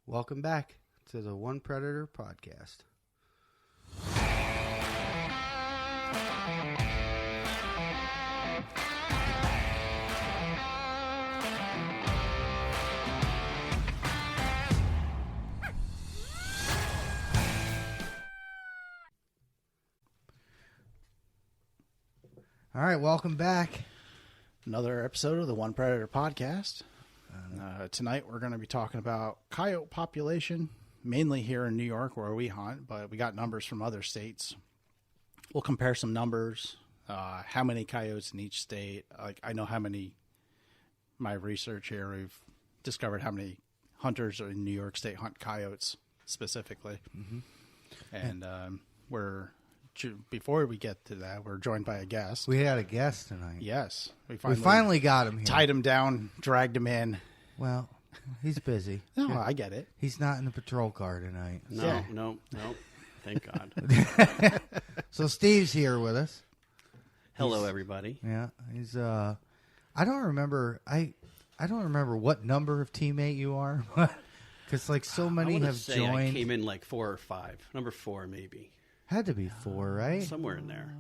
Welcome back to the One Predator podcast. All right, welcome back. Another episode of the One Predator podcast. Tonight we're going to be talking about coyote population, mainly here in New York where we hunt, but we got numbers from other states. We'll compare some numbers, how many coyotes in each state. Like I know how many, my research here, we've discovered how many hunters in New York State hunt coyotes specifically. Mm-hmm. And before we get to that, we're joined by a guest. We had a guest tonight. Yes. We finally got him here. Tied him down, dragged him in. Well, he's busy. No, I get it. He's not in the patrol car tonight. No. Thank God. So Steve's here with us. Hello, everybody. Yeah, he's. I don't remember. I don't remember what number of teammate you are, because like so many have joined. I came in like 4 or 5. Number 4, maybe. Had to be 4, right? Somewhere in there.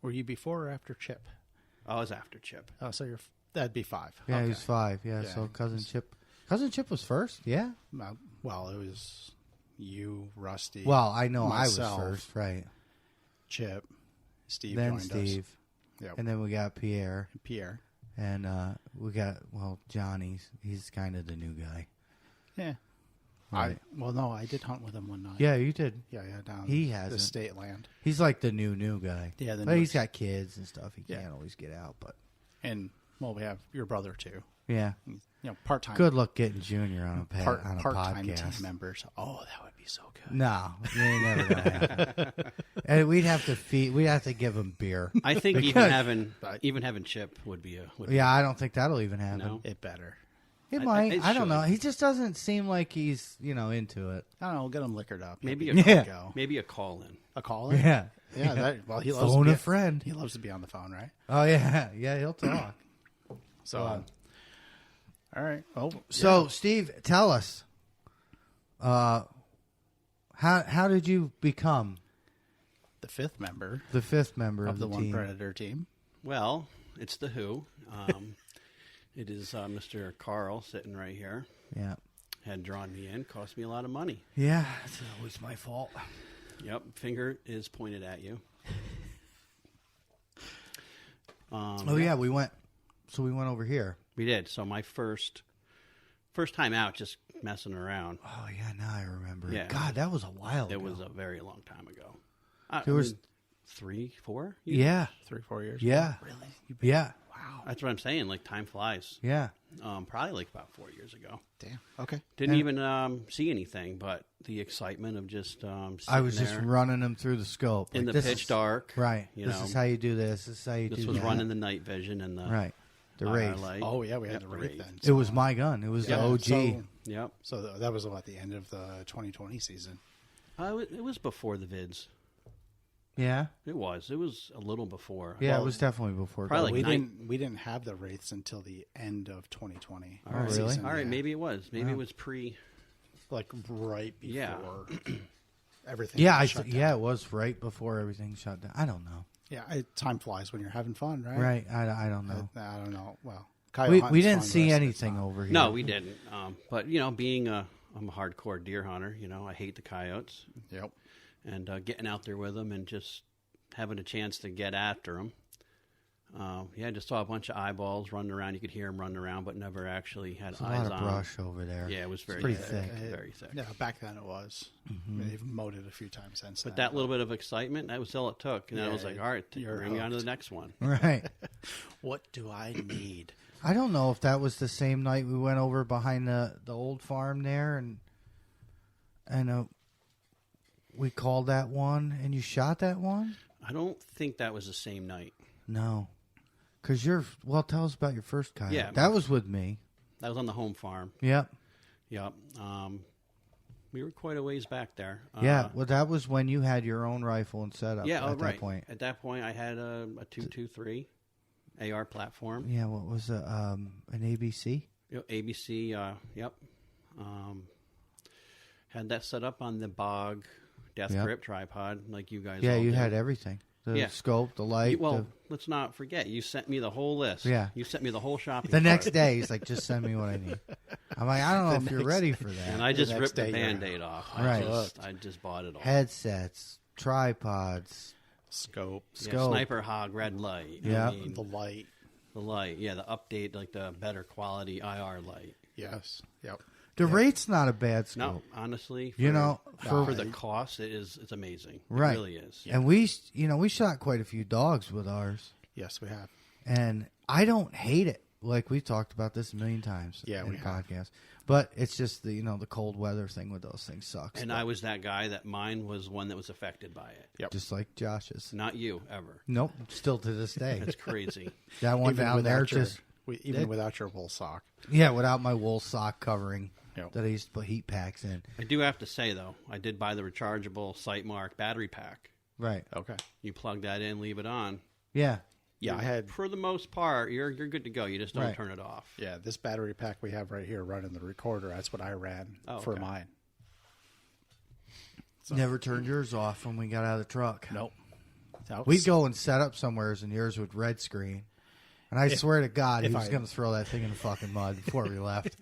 Were you before or after Chip? I was after Chip. Oh, so that'd be 5. Yeah, Okay. he was 5. Yeah, so Cousin Chip was first. Yeah. Well, it was you, Rusty. Well, I know myself, I was first, right? Chip, Steve Then joined Steve, us. Yep. and then we got Pierre, and we got Johnny. He's kind of the new guy. Yeah. Right. I did hunt with him one night. Yeah, you did. Yeah, down He the hasn't. state land. He's like the new guy. Yeah, but he's got kids and stuff. He Yeah. can't always get out, but And we have your brother too. yeah. Part-time. Good luck getting Junior on a part-time podcast. team members. Oh, that would be so good. No, it ain't never gonna happen. And we'd have to give him beer. I think even having Chip would be a. Yeah, I don't think that'll even happen. No? It better. It might. it I don't should. know. He just doesn't seem like he's into it. I don't know. We'll get him liquored up. Maybe Maybe a call in. a caller. Yeah. Yeah. He loves Phone to be a friend. He loves to be on the phone, right? Oh yeah, he'll talk. So, all right. Well, So Steve, tell us, how did you become the 5th member the 5th member of the One team? Predator team. Well, it's the Who. It is Mr. Carl sitting right here. Yeah. Had drawn me in. Cost me a lot of money. Yeah, it's always my fault. Yep. Finger is pointed at you. We went. So we went over here. We did. So my first time out, just messing around. Oh yeah, now I remember. Yeah. God, that was a while ago. It was a very long time ago. There was 3, 4 years? Yeah. 3-4 years. Yeah. Really? Yeah. Wow. That's what I'm saying. Like, time flies. Yeah. Probably like about 4 years ago. Damn. Okay. Didn't even see anything, but the excitement of just I was sitting just there running them through the scope. in Like, the this pitch is- dark. Right. You This know, is how you do this. This is how you do this was that. running the night vision and the Right. The race. light. Oh yeah, we had the the Wraith Wraith. then. It was my gun. It was the OG. Yep. So that was at the end of the 2020 season. It was before the vids. Yeah. It was a little before. Yeah, Well, it was definitely before. probably we like we didn't have the Wraiths until the end of 2020. All right. really? All right, yeah. maybe it was. Maybe it was pre. Like right before Yeah. everything. Yeah, shut down. it was right before everything shut down. I don't know. Yeah, time flies when you're having fun, right? Right. I don't know. I don't know. Well, We hunting's didn't fun, see the rest of it's anything not. over here. No, we didn't. But being I'm a hardcore deer hunter. I hate the coyotes. Yep. And getting out there with them and just having a chance to get after them. I just saw a bunch of eyeballs running around. You could hear them running around, but never actually had There's a eyes lot of on brush over there. Yeah, it was very pretty thick. thick. Very thick. Yeah, back then it was. I mean, they've mowed it a few times since. But then, that little bit of excitement, that was all it took. And I Yeah, was like, all right, you're bring me on to the hooked. next one. Right. What do I need? I don't know if that was the same night we went over behind the old farm there and we called that one and you shot that one? I don't think that was the same night. No. Because tell us about your first coyote. Yeah. That was with me. That was on the home farm. Yep. Yep. We were quite a ways back there. Yeah. Well, that was when you had your own rifle and setup at that point. At that point, I had a 223 AR platform. Yeah. What was it? An ABC? ABC, yep. Had that set up on the bog death Yep. grip tripod like you guys Yeah, all you do. had everything. The Yeah. scope, the light. Well, let's not forget, you sent me the whole list. Yeah. You sent me the whole shopping the next cart. day, he's like, just send me what I need. I'm like, I don't know if you're ready for that. And I just next ripped the day you're- Band-Aid off. Right. I just bought it all. Headsets, tripods. Scope, Yeah, scope. Sniper Hog red light. Yeah. I mean, the light. the light. Yeah, the update, like the better quality IR light. Yes. Yep. The rate's not a bad No, scope. honestly, You know, for the cost, it's amazing. Right. It really is. And we shot quite a few dogs with ours, Yes, we have. and I don't hate it. Like we talked about this a million times Yeah, in we the have. podcast. But it's just the the cold weather thing with those things sucks. And I was that guy that mine was one that was affected by it. Yep. just like Josh's. Not you, ever. Nope, still to this day. That's crazy. That one down there just even without your wool sock. without my wool sock covering Yep. that I used to put heat packs in. I do have to say, though, I did buy the rechargeable Sightmark battery pack. Right. Okay. You plug that in, leave it on. Yeah. Yeah, I had. For the most part, you're good to go. You just don't Right. turn it off. Yeah, this battery pack we have right here running the recorder. That's what I ran for okay. mine. Never turned yours off when we got out of the truck. Nope. We'd go and set up somewheres and yours would red screen. And I swear to God, he if was I- going to throw that thing in the fucking mud before we left.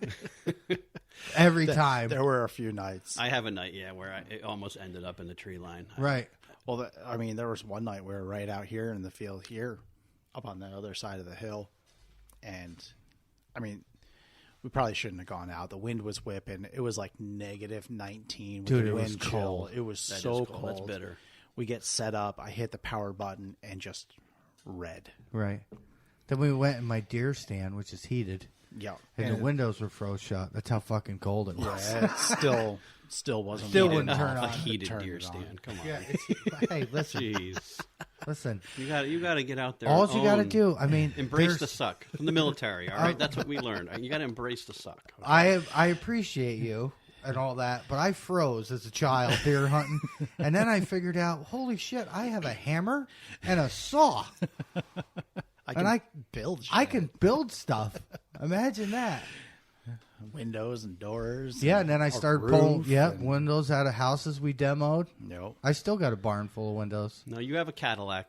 Every time. There were a few nights. I have a night, where it almost ended up in the tree line. Right. Well, I mean, there was one night we were right out here in the field here, up on the other side of the hill, and I mean, we probably shouldn't have gone out. The wind was whipping. It was like negative 19 with Dude, the it was wind chill. cold. It was That is so cold. cold. That's bitter. We get set up. I hit the power button and just red. Right. Then we went in my deer stand, which is heated, Yeah, and the windows were froze shut. That's how fucking cold it was. yeah, it still wasn't. Still heated wouldn't enough turn to on. A heated turn deer it on. stand. Come on. Yeah. Hey, listen. Jeez. Listen. You got to get out there. All and you got to own- do, I mean, Embrace there's- the suck from the military. All right, that's what we learned. You got to embrace the suck. I appreciate you and all that, but I froze as a child deer hunting, and then I figured out, holy shit, I have a hammer and a saw, and I build. I can build stuff. Imagine that. windows and doors. Yeah, and then I a started roof pulling and- windows out of houses we demoed. Nope. I still got a barn full of windows. No, you have a Cadillac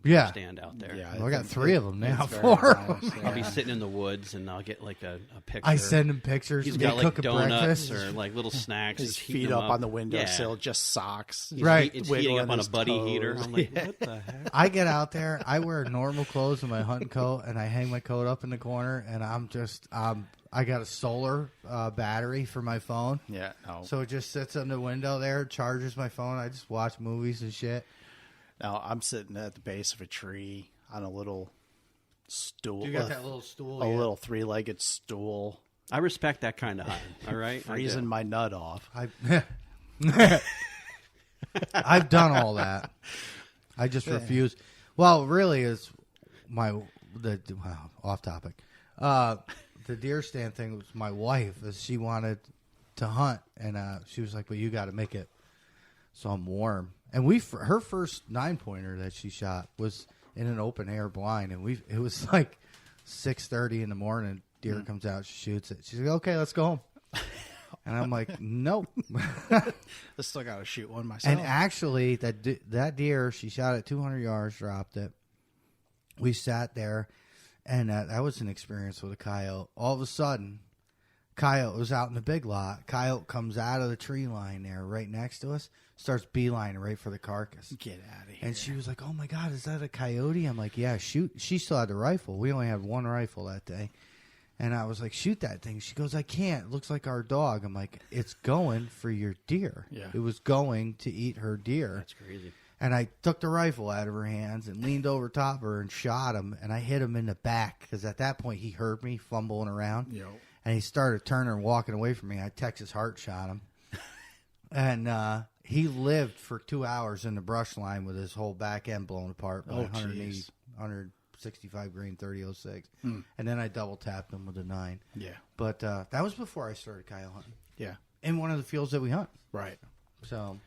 Yeah, stand out there. Yeah, Well, I got think 3 of them now. it's very 4. nice, I'll be yeah. sitting in the woods and I'll get like a picture. I send him pictures. He's and got they like cook a donuts breakfast. or like little snacks. His He's heating feet them up on the windowsill, Yeah. just socks. He's Right. It's heating up Wiggling on a his buddy toes. heater. I'm like, what the heck? I get out there, I wear normal clothes and my hunting coat, and I hang my coat up in the corner, and I got a solar battery for my phone. Yeah, no. So it just sits on the window there, charges my phone. I just watch movies and shit. Now I'm sitting at the base of a tree on a little stool. You got that little stool. a yeah. little 3-legged stool, I respect that kind of hunting. All right, I freezing do. my nut off. I've done all that. I just refuse. Well, really, is off topic. The deer stand thing was my wife. Is she wanted to hunt, and she was like, "Well, you got to make it so I'm warm." And her first 9-pointer that she shot was in an open air blind, and it was like 6:30 in the morning. Deer comes out, she shoots it. She's like, "Okay, let's go home." And I'm like, "Nope." I still got to shoot one myself. And actually, that deer, she shot at 200 yards, dropped it. We sat there, and that was an experience with a coyote. All of a sudden, coyote was out in the big lot. Coyote comes out of the tree line there right next to us, starts beelining right for the carcass. Get out of here. And she was like, "Oh my God, is that a coyote?" I'm like, "Yeah, shoot." She still had the rifle. We only had one rifle that day. And I was like, "Shoot that thing." She goes, "I can't. It looks like our dog." I'm like, "It's going for your deer." Yeah. It was going to eat her deer. That's crazy. And I took the rifle out of her hands and leaned over top of her and shot him. And I hit him in the back because at that point he heard me fumbling around. Yo. And he started turning and walking away from me. I Texas heart shot him. And he lived for 2 hours in the brush line with his whole back end blown apart by Oh, 180, jeez. 165 grain 3006. And then I double tapped him with a 9. Yeah. But that was before I started coyote hunting Yeah. in one of the fields that we hunt. Right. So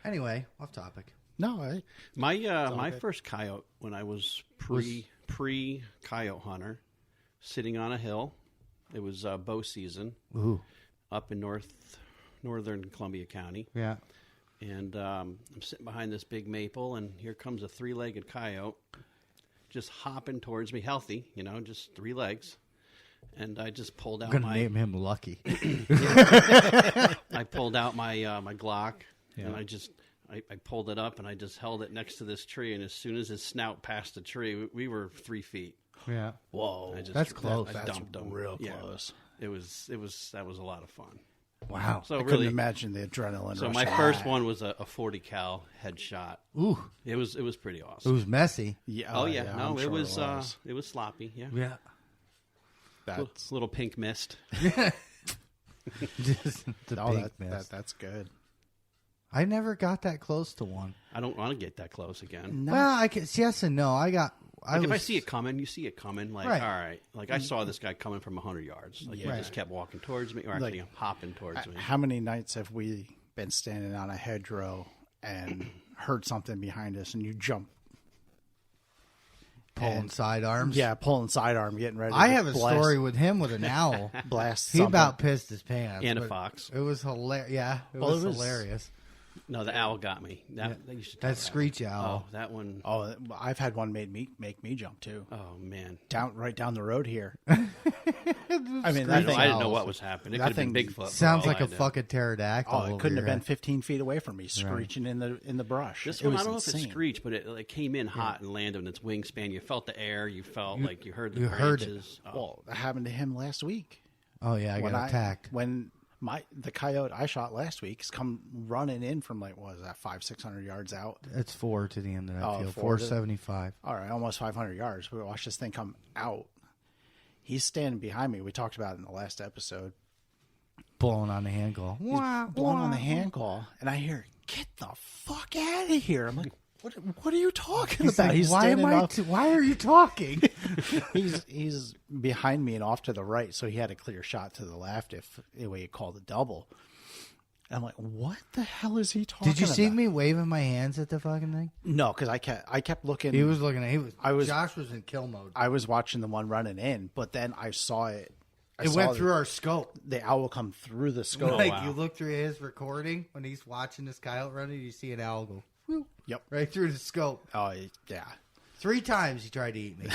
anyway, off topic. No, My first coyote when I was pre coyote hunter, sitting on a hill. It was bow season Ooh. up in northern Columbia County. Yeah. And I'm sitting behind this big maple, and here comes a 3-legged coyote just hopping towards me, healthy, just 3 legs. And I just pulled out I'm going to name him Lucky. I pulled out my Glock, and I pulled it up, and I just held it next to this tree. And as soon as his snout passed the tree, we were 3 feet. Yeah. Whoa. That's close. That's dumped him. real Yeah. close. That was a lot of fun. Wow. So I really, couldn't imagine the adrenaline. so rush my of first that. one was a 40 cal headshot. Ooh. It was pretty It awesome. was messy. Yeah. Oh yeah, no, I'm it sure was it was sloppy. Yeah, Yeah. That's little pink mist. Just the pink mist. that's good. I never got that close to one. I don't want to get that close again. No. Well, I guess yes and no. If I see it coming, you see it coming. Like, Right. all right. Like, I saw this guy coming from 100 yards. Like, he Yeah. just kept walking towards me, or actually hopping towards me. How many nights have we been standing on a hedgerow and heard something behind us, and you jump? Pulling sidearms. Yeah, pulling sidearm, getting ready. I to have a blast, story with him with an owl. Blast. He something. about pissed his pants. And a but fox. It was hilarious. Yeah, it Well, was it was- hilarious. No, the owl got me. That you should tell That screech owl. Oh, that one. Oh, I've had one make me jump too. Oh man. Right down the road here. I mean, I that thing. didn't know what was happening. It that could have been thing Bigfoot. Sounds for all like I a knew. fucking pterodactyl. Oh, it over couldn't have your been head. 15 feet away from me, screeching in the brush. This It one, was I don't know if it insane. screeched, but it came in hot and landed in its wingspan. You felt the air. You felt like you heard the you heard it. branches. Oh. Well, that happened to him last week. Oh yeah, I when got attacked. When the coyote I shot last week has come running in from like, what was that, 500-600 yards out? It's 4 to the end of that Oh, field. 4 to- 475. All right, almost 500 yards. We watched this thing come out. He's standing behind me. We talked about it in the last episode. Blowing on the handle. He's blowing on the hand call, and I hear, "Get the fuck out of here!" I'm like, "What are you talking He's about?" like, He's why standing am I? up. Why are you talking? He's behind me and off to the right, so he had a clear shot to the left if anyway you called a double. And I'm like, what the hell is he talking about? Did you see me waving my hands at the fucking thing? No, because I kept looking. He was looking at. I was- Josh was in kill mode. I was watching the one running in, but then I saw it. I It saw went through our scope. the owl come through the scope. Like wow. you look through his recording when he's watching this coyote running, you see an owl go whoop, Yep. right through the scope. Oh yeah. 3 times he tried to eat me.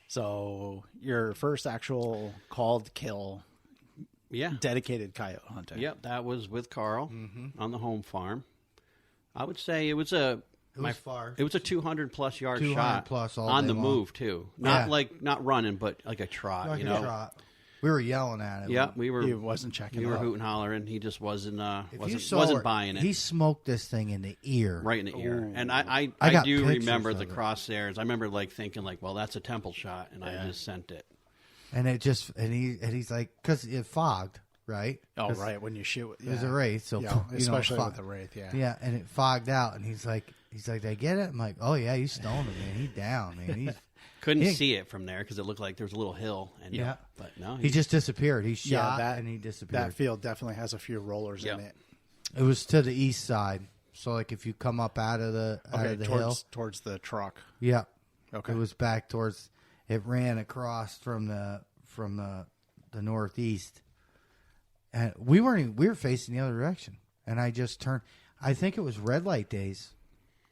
So your first actual called kill, Yeah. dedicated coyote hunting. Yep, that was with Carl on the home farm. I would say it was a far. It was a 200 plus yard 200 shot plus all on day the long. move too. Not Yeah. like not running, but like a trot. Like you a know. trot. We were yelling at him. Yeah, we were. He wasn't checking. We were out. hooting hollering. He just wasn't If you saw wasn't it, buying it. He smoked this thing in the ear. Right in the ear. And I I got do pictures remember of the it. crosshairs. I remember like thinking like, well, that's a temple shot, and I just sent it. And it just he's like, because it fogged, right? Oh 'Cause right, when you shoot, It was a wraith, so yeah, you know, especially fog- with the wraith. Yeah. Yeah, and it fogged out, and he's like, did I get it? I'm like, oh yeah, you stoned him, man. He's down, man. He's Couldn't He- see it from there because it looked like there was a little hill. And Yeah. but no, he just disappeared. He Yeah, shot that- and he disappeared. That field definitely has a few rollers in Yep. it. It was to the east side, so like if you come up out of the hill, towards the truck. yeah, Okay. it was back towards. It ran across from the northeast, and we were facing the other direction, and I just turned. I think it was red light days.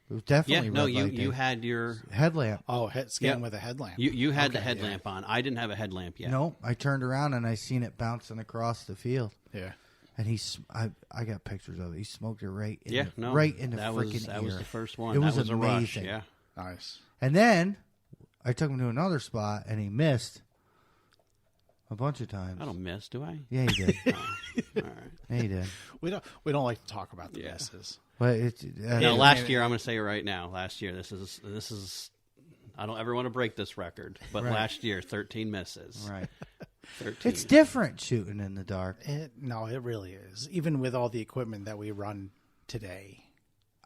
It was yeah. definitely No, red light you days. had your Headlamp. Oh, scan Yep. with a headlamp. you had the Okay, headlamp on. I didn't have a headlamp yet. No, I turned around and I seen it bouncing across the field, Yeah. and I got pictures of it. He smoked it right in Yeah, the, no, right in the that freaking was, ear. That was the first one. It was that was a rush. amazing. Yeah. Nice. And then I took him to another spot, and he missed a bunch of times. I don't miss, do I? Yeah, he did. All right. Yeah, he did. We don't like to talk about the Yeah. misses. But it's No, last year I'm going to say it right now. Last year, this is. I don't ever want to break this record, but Right. last year 13 misses. right. 13. It's different shooting in the dark. It really is. Even with all the equipment that we run today.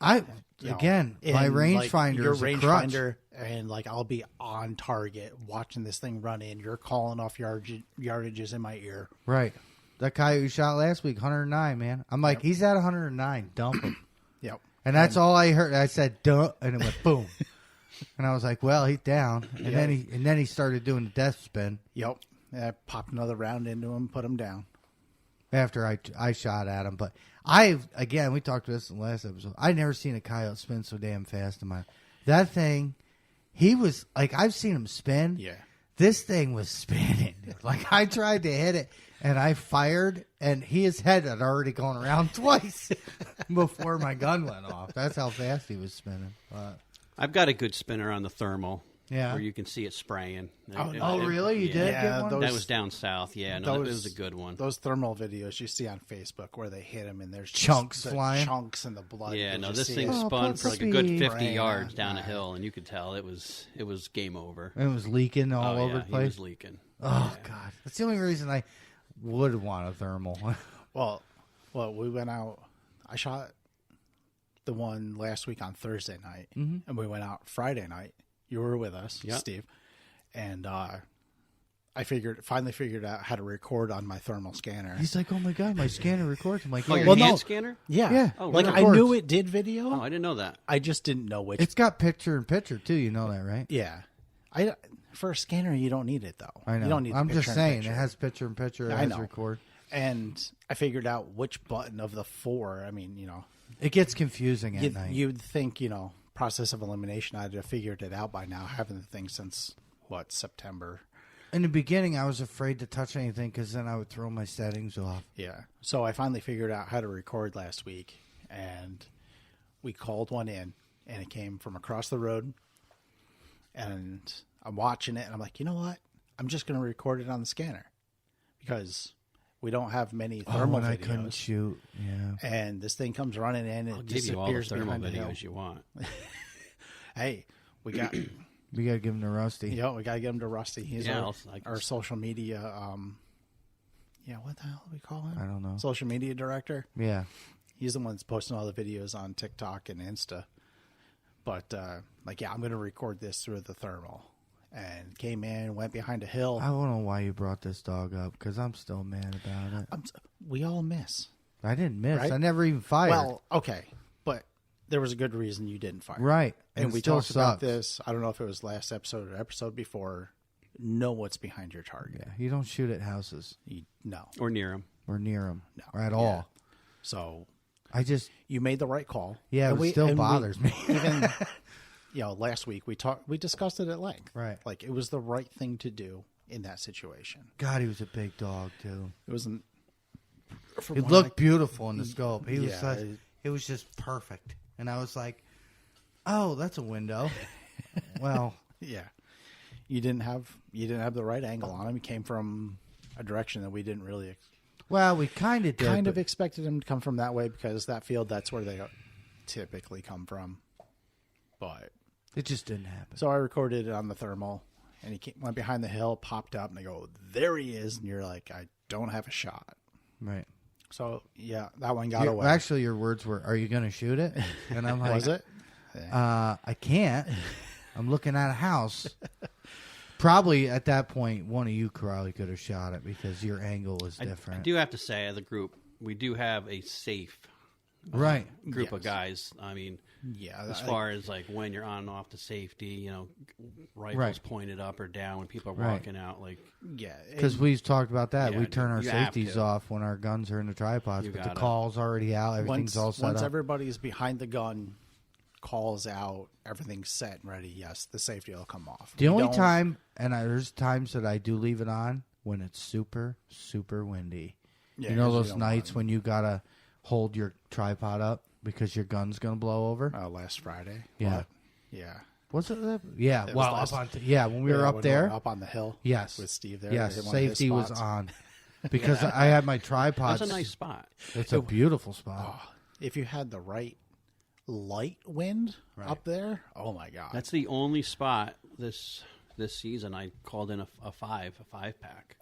I You know, again, my and, rangefinder your is a crutch. rangefinder, and like I'll be on target watching this thing run in. You're calling off yardages in my ear. Right. That coyote you shot last week, 109, man. I'm like, he's at 109. Dump him. Yep. And that's all I heard. I said, "Duh," and it went boom. And I was like, "Well, he's down." And then he started doing the death spin. Yep. And I popped another round into him, put him down. after I shot at him. But we talked about this in the last episode. I've never seen a coyote spin so damn fast in my. That thing, he was like, I've seen him spin. Yeah. This thing was spinning. Like, I tried to hit it, and I fired, and his head had already gone around twice before my gun went off. That's how fast he was spinning. I've got a good spinner on the thermal. Yeah. Where you can see it spraying. Oh, really? You did Yeah, get one? That was down south. Yeah, no, it was a good one. Those thermal videos you see on Facebook where they hit them and there's Chunks just the flying. chunks and the blood. Yeah, You no, just this see thing it. spun for like a good 50 Spraying yards that. down a hill, and you could tell it was game over. It was leaking all over the He place. was leaking. Oh, God. That's the only reason I would want a thermal. Well, we went out. I shot the one last week on Thursday night, and we went out Friday night. You were with us, Yep. Steve, and I finally figured out how to record on my thermal scanner. He's like, oh, my God, my scanner records. I'm like, Oh, yeah. your Well, hand no. scanner? Yeah, Yeah. Oh, like really? I knew it did video. Oh, I didn't know that. I just didn't know which. It's got picture-in-picture, too. You know that, right? Yeah, for a scanner you don't need it though. I know. You don't need. I'm the just saying, picture-in-picture. it has picture-in-picture. It I has know. record. And I figured out which button of the 4. I mean, It gets confusing at night. you'd think, process of elimination, I'd have figured it out by now, having the thing since, September. In the beginning, I was afraid to touch anything because then I would throw my settings off. Yeah. So I finally figured out how to record last week, and we called one in, and it came from across the road, and I'm watching it, and I'm like, you know what? I'm just going to record it on the scanner because we don't have many thermal when I videos. couldn't shoot. Yeah. And this thing comes running in, and I'll it give you all the disappears thermal behind the hill. videos you want. Hey, we got... We got to give him to Rusty. Yeah, we got to get him to Rusty. He's Yeah, our social media, what the hell do we call him? I don't know. Social media director. Yeah. He's the one that's posting all the videos on TikTok and Insta. But, I'm going to record this through the thermal. And came in, went behind a hill. I don't know why you brought this dog up because I'm still mad about it. We all miss. I didn't miss. Right? I never even fired. Well, okay. But there was a good reason you didn't fire. right. And it we still talked about sucks. this. I don't know if it was last episode or episode before. Know what's behind your target. Yeah. You don't shoot at houses No. Or near him. or near them No. or at Yeah. all. So I just, you made the right call. yeah, And it still bothers me. Even, last week we discussed it at length. Right. Like it was the right thing to do in that situation. God, he was a big dog, too. It wasn't. It looked beautiful in the scope. He was Yeah, it was just perfect. And I was like, oh, that's a window. Well, Yeah. You didn't have the right angle on him. He came from a direction that we didn't really we kind of did. but expected him to come from that way because that field, that's where they typically come from. But it just didn't happen. so I recorded it on the thermal, and he went behind the hill, popped up, and I go, there he is. And you're like, I don't have a shot. Right. So yeah, that one got away. Actually, your words were, "Are you going to shoot it?" And I'm like, Was it? I can't. I'm looking at a house. Probably at that point, one of you probably could have shot it because your angle was I different. do have to say, as a group, we do have a safe Right. group of Yes. guys. I mean, Yeah. as far as like when you're on and off the safety, rifles Right. pointed up or down when people are Right. walking out, like yeah, Because we've talked about that. Yeah, we turn our you have safeties to. off when our guns are in the tripods, You but the gotta. call's already out. Everything's all set once up. everybody's behind the gun, calls out, everything's set and ready. Yes, the safety will come off. The We only don't- time, and there's times that I do leave it on when it's super, super windy. Yeah, you know 'cause those don't nights want- when you gotta hold your tripod up because your gun's gonna blow over. last Friday. Yeah. What? Yeah. Was it? Yeah. It was Well, last- up on when we were up when there. up on the hill. Yes. with Steve there. Yes, hit one of his safety was spots. on because I had my tripod. that's a nice spot. It's a beautiful spot. If you had the right light wind up there, oh my god, That's the only spot this season I called in a five pack.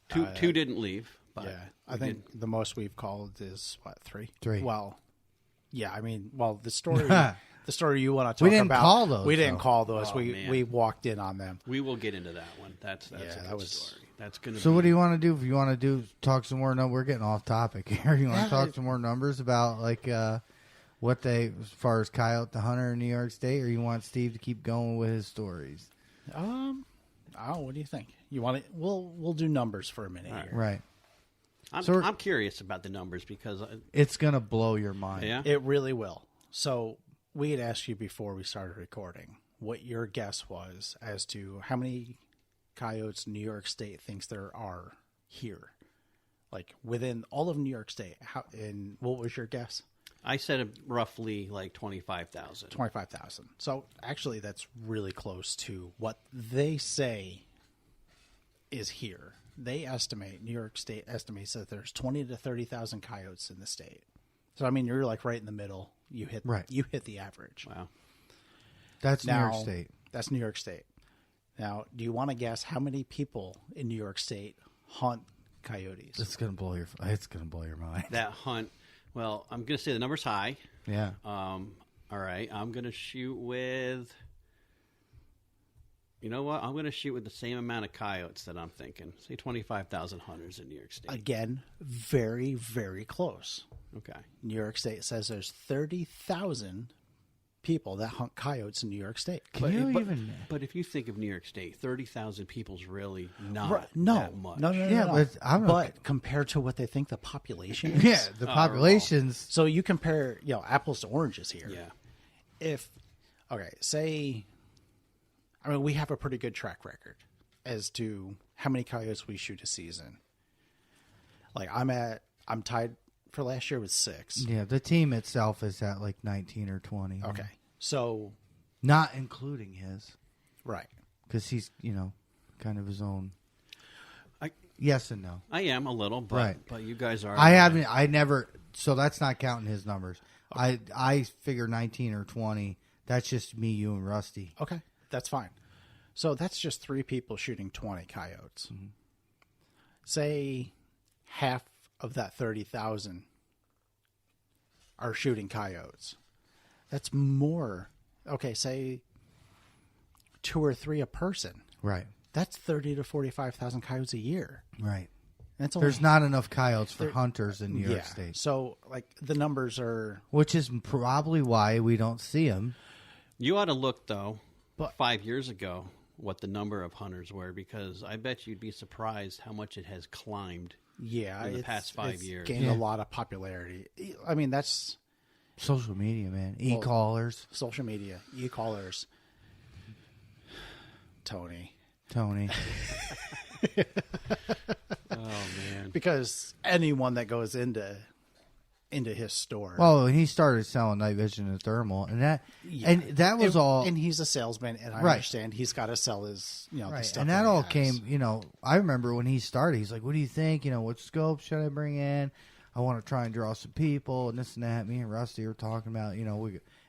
Two didn't leave. But yeah. I think the most we've called is what, 3? 3. Well, yeah. I mean, the story. The story you want to talk We didn't about. call those, We didn't though. call those. Oh, we man. walked in on them. we will get into that one. That's Yeah, a good that was- story. That's gonna. So be, what do you want to do? If you want to talk some more, no, we're getting off topic here. You want to talk some more numbers about like what they, as far as Coyote the Hunter in New York State, or you want Steve to keep going with his stories? What do you think? You want it? We'll do numbers for a minute All right. here. Right. I'm curious about the numbers because It's gonna blow your mind. yeah. It really will. So we had asked you before we started recording what your guess was as to how many coyotes New York State thinks there are here, like within all of New York State. And what was your guess? I said roughly like 25,000. 25,000. So actually, that's really close to what they say is here. They estimate, New York State estimates that there's 20 to 30,000 coyotes in the state. So I mean, you're like right in the middle. You hit the average. Wow. That's New York State. That's New York State. Now, do you want to guess how many people in New York State hunt coyotes? It's gonna blow your mind. That hunt. Well, I'm going to say the number's high. Yeah. All right. I'm going to shoot with. You know what? I'm going to shoot with the same amount of coyotes that I'm thinking. Say 25,000 hunters in New York State. Again, very, very close. Okay. New York State says there's 30,000 people that hunt coyotes in New York State. But if you think of New York State, 30,000 people's really not that much. No. But But compared to what they think the population is. yeah, the populations. So you compare, apples to oranges here. Yeah. We have a pretty good track record as to how many coyotes we shoot a season. Like I'm tied for last year with 6. Yeah, the team itself is at like 19 or 20. Okay. So Not including his. right. Because he's, kind of his own. I- Yes and no. I am a little, but you guys are. I never. So that's not counting his numbers. Okay. I figure 19 or 20. That's just me, you, and Rusty. Okay. That's fine. So that's just 3 people shooting 20 coyotes. Mm-hmm. Say half of that 30,000 are shooting coyotes. That's more. Okay, say 2 or 3 a person. Right. That's 30 to 45,000 coyotes a year. Right. That's only, There's not enough coyotes for hunters in New York State. So, the numbers are... Which is probably why we don't see them. You ought to look, though, 5 years ago, what the number of hunters were, because I bet you'd be surprised how much it has climbed in the past 5 years. Gained a lot of popularity. I mean, that's... Social media, man. E-callers. Social media. E-callers. Tony. Oh, man. Because anyone that goes into his store. Well, he started selling night vision and thermal, and that was all. And he's a salesman, and I understand he's got to sell his, the stuff. And that all came, I remember when he started, he's like, "What do you think? What scope should I bring in? I want to try and draw some people and this and that." Me and Rusty were talking about,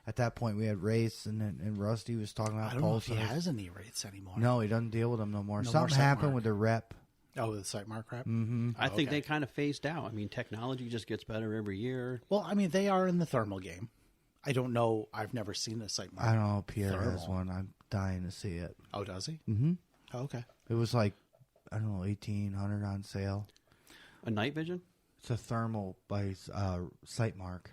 at that point we had Wraiths, and Rusty was talking about. I don't know if he has any Wraiths anymore. No, he doesn't deal with them no more. Something happened with the rep. Oh, the site mark rep? Mm-hmm. I think they kind of phased out. I mean, technology just gets better every year. Well, I mean, they are in the thermal game. I don't know. I've never seen a site mark. I don't know. Pierre has one. I'm dying to see it. Oh, does he? Mm-hmm. Oh, okay. It was like, I don't know, $1,800 on sale. A night vision? It's a thermal by site mark.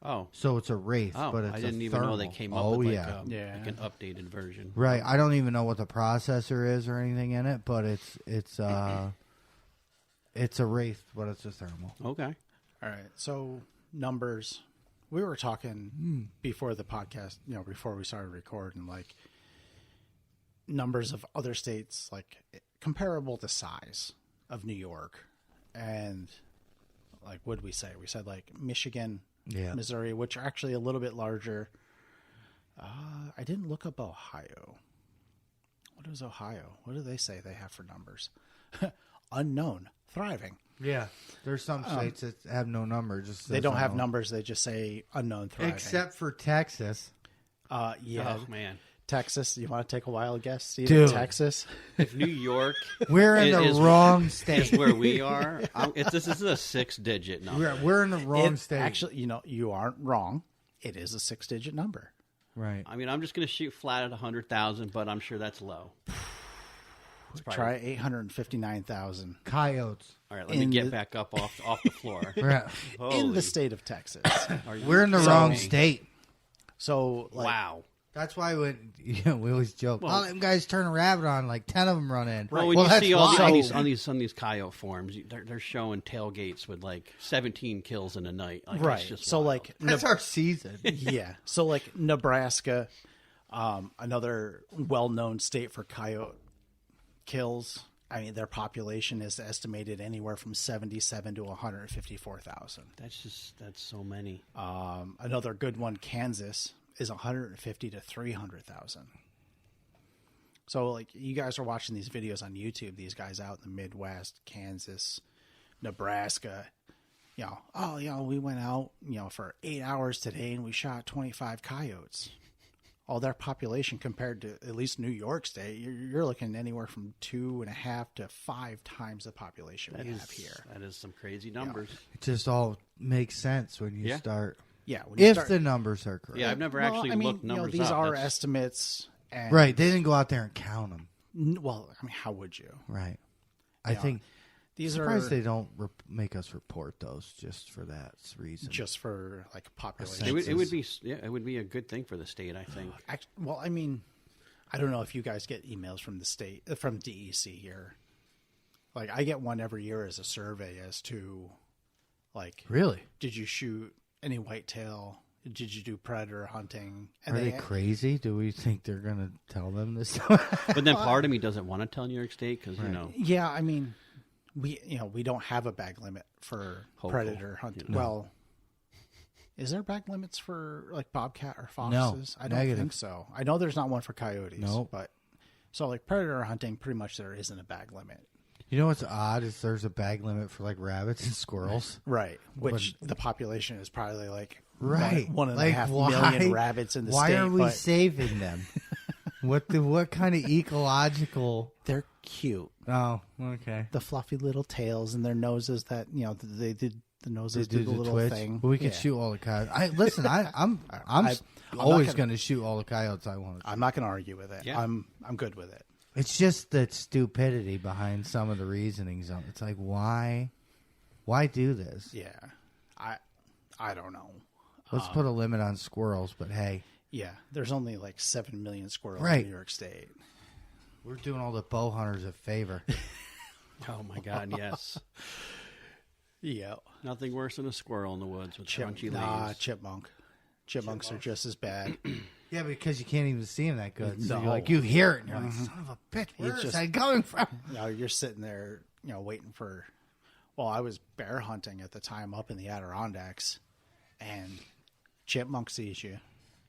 Oh. So it's a Wraith, Oh, but it's I didn't a even thermal. know they came up with like an updated version. Right. I don't even know what the processor is or anything in it, but it's a Wraith, but it's a thermal. Okay. All right. So numbers. We were talking before the podcast, before we started recording, like numbers of other states, like comparable to size of New York. And like, what did we say? We said like Michigan, Missouri, which are actually a little bit larger. I didn't look up Ohio. What is Ohio? What do they say they have for numbers? Unknown. Thriving. Yeah. There's some states that have no number. They don't have numbers. They just say unknown, thriving. Except for Texas. Yeah. Oh, man. Texas. You want to take a wild guess, Steve? Dude. Texas? If New York We're in the wrong state. is where we are, this is a 6-digit number. We're in the wrong state. Actually, you aren't wrong. It is a 6-digit number. Right. I mean, I'm just going to shoot flat at 100,000, but I'm sure that's low. Try 859,000 Coyotes. All right, let me get back up off the floor. Right. in the state of Texas. We're in the wrong state. So, Wow. That's why when we always joke, all them guys turn a rabbit on, like 10 of them run in. Well, when you that's see all why. on these coyote forums, they're showing tailgates with like 17 kills in a night. Like, Right. It's just So wild. like That's our season. yeah. So like Nebraska, another well-known state for coyote kills. I mean, their population is estimated anywhere from 77 to 154,000. that's so many. Another good one, Kansas, is 150 to 300,000. So, like, you guys are watching these videos on YouTube, these guys out in the Midwest, Kansas, Nebraska, we went out, for 8 hours today and we shot 25 coyotes. All their population compared to at least New York State, you're looking anywhere from 2.5 to 5 times the population we have here. That is some crazy numbers. It just all makes sense when you Yeah. start. Yeah, when you If start, the numbers are correct. Yeah, I've never actually looked numbers these up. are That's- estimates. And, Right. They didn't go out there and count them. Well, I mean, how would you? Right. I Yeah. think These surprised are they don't make us report those just for that reason. just for like population. Census. it would be a good thing for the state, I think. Well, I mean, I don't know if you guys get emails from the state, from DEC here. Like, I get one every year as a survey as to, like, Really? did you shoot any whitetail? Did you do predator hunting? Are they crazy? Do we think they're going to tell them this? But then part of me doesn't want to tell New York State because Yeah, I mean, we don't have a bag limit for Hopeful. predator hunting. No. Well, is there bag limits for like bobcat or No, foxes? I don't negative. think so. I know there's not one for coyotes. Nope. But so like predator hunting, pretty much there isn't a bag limit. You know what's odd is there's a bag limit for like rabbits and squirrels. Right. Which the population is probably like Right. one and Like, a half why- million rabbits in the Why state. are we but saving them? What kind of ecological? they're cute. Oh, okay. The fluffy little tails and their noses that they did. The noses They do the little twitch. thing. Well, we can Yeah. shoot all the coyotes. I'm I'm always not going to shoot all the coyotes I want. I'm not going to argue with it. Yeah. I'm good with it. It's just the stupidity behind some of the reasonings. It's like why do this? Yeah. I don't know. Let's put a limit on squirrels. But hey, Yeah, there's only like 7 million squirrels Right. in New York State. we're doing all the bow hunters a favor. Oh my God, yes. Yeah. Nothing worse than a squirrel in the woods with crunchy leaves. Chipmunk. Chipmunks are just as bad. Yeah, because you can't even see them that good. So No. you're like, you hear it, and you're like, son of a bitch, where It's is just- that coming from? You're sitting there, waiting for. Well, I was bear hunting at the time up in the Adirondacks, and chipmunk sees you,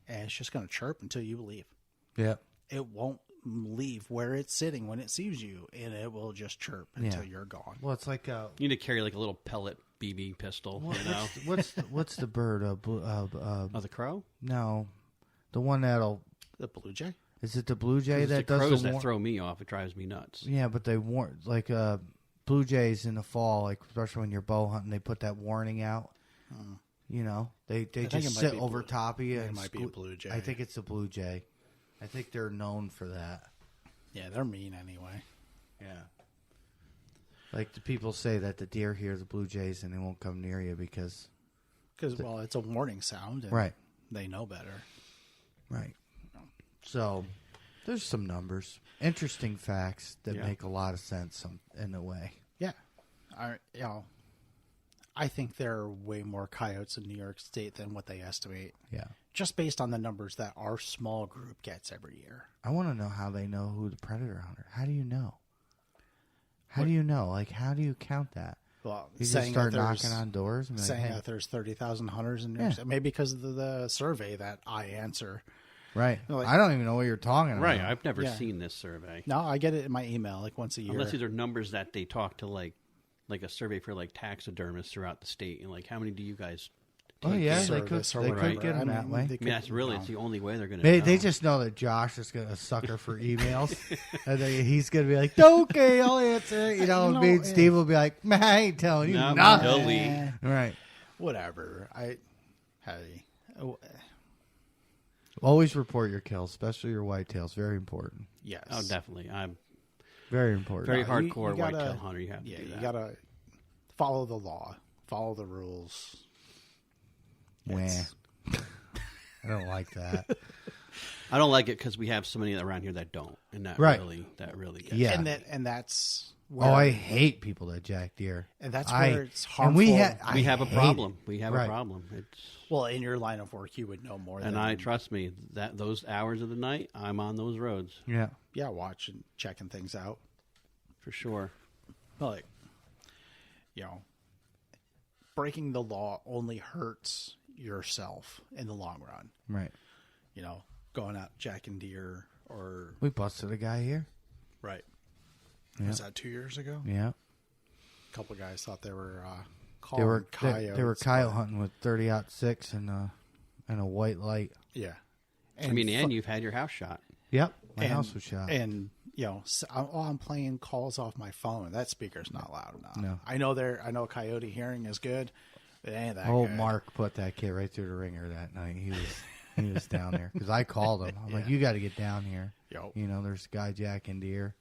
and it's just going to chirp until you leave. Yeah. It won't leave where it's sitting when it sees you, and it will just chirp until you're gone. Well, it's like You need to carry like a little pellet BB pistol, what's the bird? Oh, the crow? No, the one that'll. The blue jay? Is it the blue jay It's the that does crows the that throw me off. It drives me nuts. Yeah, but they warn like blue jays in the fall, like especially when you're bow hunting, they put that warning out. They think it just might sit be over blue- top of you. it and might be a blue jay. I think it's a blue jay. I think they're known for that. Yeah, they're mean anyway. Yeah. Like the people say that the deer hear the blue jays and they won't come near you because. Because, it's a warning sound. And Right. They know better. Right. So there's some numbers, interesting facts that make a lot of sense in a way. Yeah. I think there are way more coyotes in New York State than what they estimate. Yeah. Just based on the numbers that our small group gets every year. I want to know how they know who the predator hunter. How do you know? How do you know? Like, how do you count that? Well, You just saying start that there's- knocking on doors and be like, saying hey, that there's 30,000 hunters in New York State. Maybe because of the survey that I answer. right? Like- I don't even know what you're talking about. Right. I've never Yeah. seen this survey. No, I get it in my email like once a year. Unless these are numbers that they talk to like a survey for like taxidermists throughout the state. And like, how many do you guys Oh take? yeah, they could. service or They whatever. could get them that way. I mean, that's really it's the only way they're going to They just know that Josh is going to sucker for emails, and he's going to be like, "Okay, I'll answer." Me and Steve will be like, "Man, I ain't telling you No, nothing." delete. Right. Whatever. Always report your kills, especially your whitetails. Very important. Yes. Oh, definitely. I'm Very important. very No, you hardcore gotta- whitetail hunter. You have to Yeah, do that. you gotta follow the law, follow the rules. Wah. I don't like that. I don't like it because we have so many around here that don't, and that Right. really gets Yeah. And that's where, Oh, I hate people that jack deer. and that's where it's harmful. And we have a hate problem. it. We have Right. a problem. It's Well, in your line of work, you would know more. and than I trust me that those hours of the night I'm on those roads Yeah. watching, checking things out. for sure. Like, breaking the law only hurts yourself in the long run. Right. Going out jacking deer or We busted a guy here. right. Yeah. Was that 2 years ago? Yeah. A couple of guys thought they were They calling were coyotes. they were coyote hunting with 30-06 and a white light. Yeah. And you've had your house shot. Yep. My house was shot. And I'm playing calls off my phone. That speaker's not loud enough. No. I know coyote hearing is good, but it ain't that Oh, good. Mark put that kid right through the ringer that night. He was down there because I called him. I'm like, Yeah. you got to get down here. Yo. There's a guy jacking deer.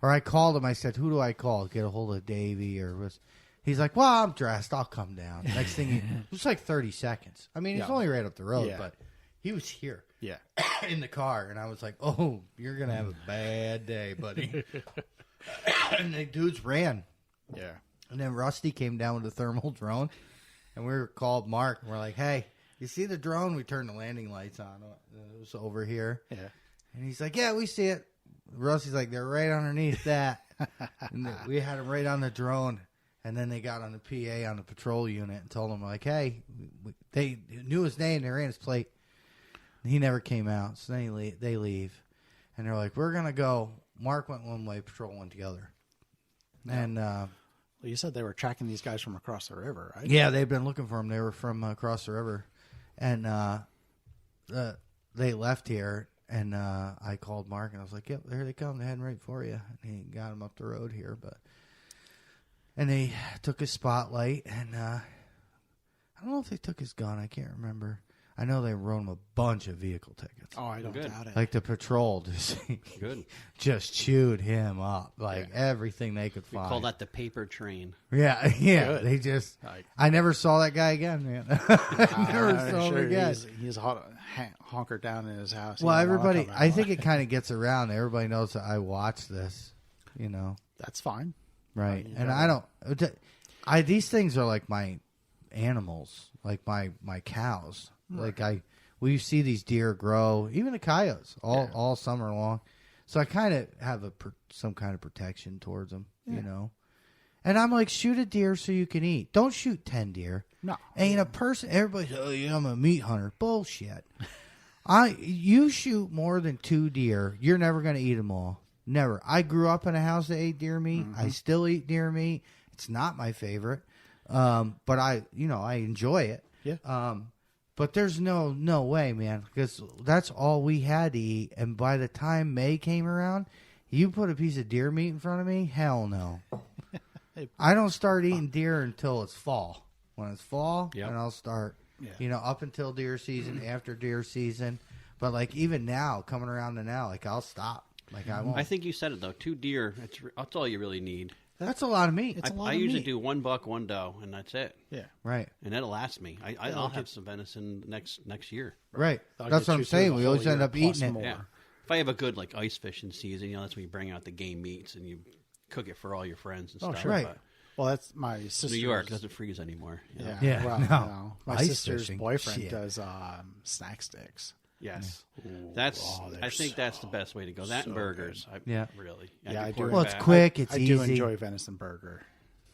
Or I called him. I said, who do I call? Get a hold of Davey or was. He's like, well, I'm dressed. I'll come down. Next thing, it was like 30 seconds. I mean, he's Yeah. only right up the road, Yeah. but he was here Yeah. in the car, and I was like, oh, you're gonna have a bad day, buddy. And the dudes ran. Yeah. And then Rusty came down with a thermal drone, and we called Mark, and we're like, hey, you see the drone? We turned the landing lights on. It was over here. Yeah. And he's like, yeah, we see it. Rusty's like, they're right underneath that. And we had them right on the drone. And then they got on the PA on the patrol unit and told him, like, hey, they knew his name. They ran his plate. And he never came out. So then they leave. And they're like, we're going to go. Mark went one way, patrol went the other. And, Well, you said they were tracking these guys from across the river, right? yeah, they've been looking for them. They were from across the river. And they left here. And I called Mark, and I was like, yep, there they come. They're heading right for you. And he got them up the road here. And they took his spotlight, and I don't know if they took his gun. I can't remember. I know they wrote him a bunch of vehicle tickets. Oh, I don't Good. doubt it. Like the patrol Good. just chewed him up, like everything they could We find. call that the paper train. Yeah. Good. They just. Like- I never saw that guy again, man. I never I'm saw him sure again. he's honkered down in his house. He Well, don't wanna everybody. come out. I think it kind of gets around. Everybody knows that I watch this. that's fine. Right. mean, And yeah. I don't. These things are like my animals, like my cows. Like we see these deer grow, even the coyotes, all summer long. So I kind of have some kind of protection towards them, And I'm like, shoot a deer so you can eat. Don't shoot 10 deer. No. Ain't a person. Everybody's, oh yeah, I'm a meat hunter. Bullshit. You shoot more than 2 deer, you're never going to eat them all. Never. I grew up in a house that ate deer meat. I still eat deer meat. It's not my favorite, but I enjoy it. Yeah. But there's no way, man, because that's all we had to eat. And by the time May came around, you put a piece of deer meat in front of me, hell no. I don't start eating deer until it's fall. When it's fall, Yep. then I'll start, Yeah. up until deer season, after deer season. But like even now, coming around to now, like I'll stop. Like I won't. I think you said it though. 2 deer. That's all you really need. That's a lot of meat. It's a lot I of usually meat. do 1 buck, 1 doe, and that's it. Yeah. Right. And that'll last me. I'll have some venison next year. Right. That'll That's get what I'm you through saying. the We whole always end year up plus eating it. more. Yeah. If I have a good ice fishing season, that's when you bring out the game meats and you cook it for all your friends and Oh, stuff. sure. Right. But Well, that's my sister. New York doesn't freeze anymore. you know? Yeah. Yeah, Well, no. no. My Ice sister's fishing. boyfriend Shit. does snack sticks. Yes. Ooh, That's. oh, they're I think that's the so- best way to go. That and so burgers. Yeah. Really. Yeah, I you do. pour it Well, it's back. quick. It's I easy. do enjoy venison burger.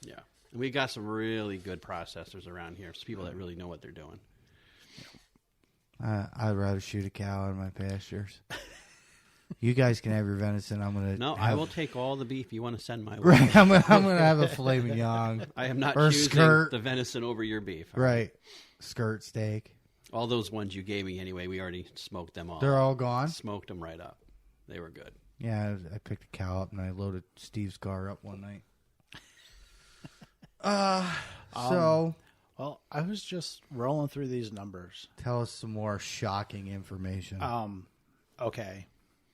Yeah. And we got some really good processors around here. Some people that really know what they're doing. I'd rather shoot a cow in my pastures. You guys can have your venison. I'm gonna. No, I will take all the beef you want to send my way. Right. I'm gonna have a filet mignon. I am not Or choosing skirt. the venison over your beef. Right. Skirt steak. All those ones you gave me anyway, we already smoked them all. They're all gone. Smoked them right up. They were good. Yeah, I picked a cow up and I loaded Steve's car up one night. So Well, I was just rolling through these numbers. tell us some more shocking information. Okay.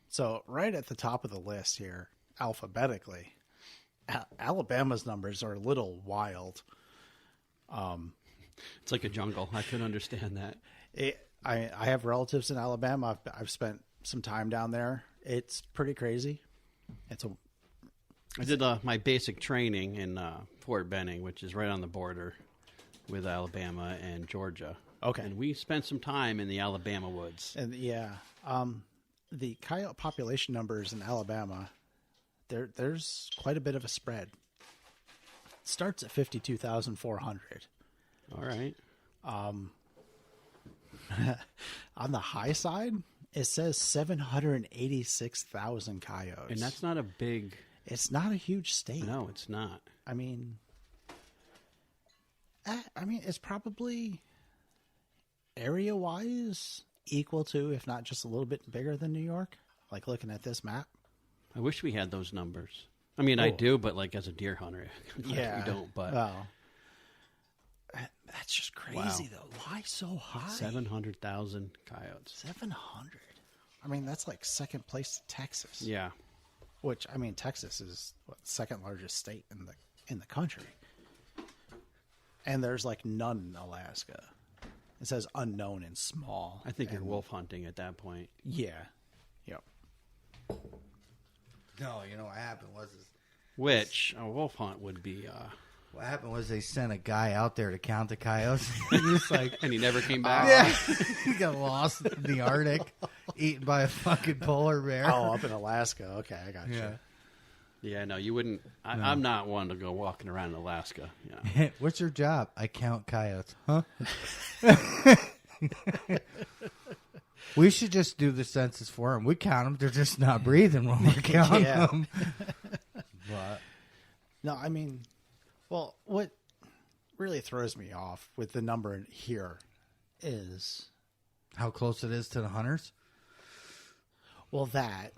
So right at the top of the list here, alphabetically, Alabama's numbers are a little wild. It's like a jungle. I couldn't understand that. I have relatives in Alabama. I've spent some time down there. It's pretty crazy. I did my basic training in Fort Benning, which is right on the border with Alabama and Georgia. Okay. And we spent some time in the Alabama woods. And the coyote population numbers in Alabama, there's quite a bit of a spread. It starts at 52,400. All right. On the high side, it says 786,000 coyotes. And that's not a big... It's not a huge state. No, it's not. I mean, it's probably area-wise equal to, if not just a little bit bigger than New York. Like looking at this map. I wish we had those numbers. I mean, I do, but like as a deer hunter, we don't. But well, that's just crazy, though. Why so high? 700,000 coyotes. 700. I mean, that's like second place to Texas. Yeah. Which, I mean, Texas is second largest state in the country. And there's like none in Alaska. It says unknown and small. I think you're wolf hunting at that point. Yeah. Yep. No, you know what happened was Which a wolf hunt would be. what happened was they sent a guy out there to count the coyotes. He was like, And he never came back. yeah, he got lost in the Arctic, eaten by a fucking polar bear. Oh, up in Alaska. Okay, I got you. Yeah, no, you wouldn't. I'm not one to go walking around in Alaska. You know. What's your job? I count coyotes. Huh? We should just do the census for them. We count them. They're just not breathing when we're counting Yeah. them. But No, I mean, well, what really throws me off with the number here is, how close it is to the hunters? well, that.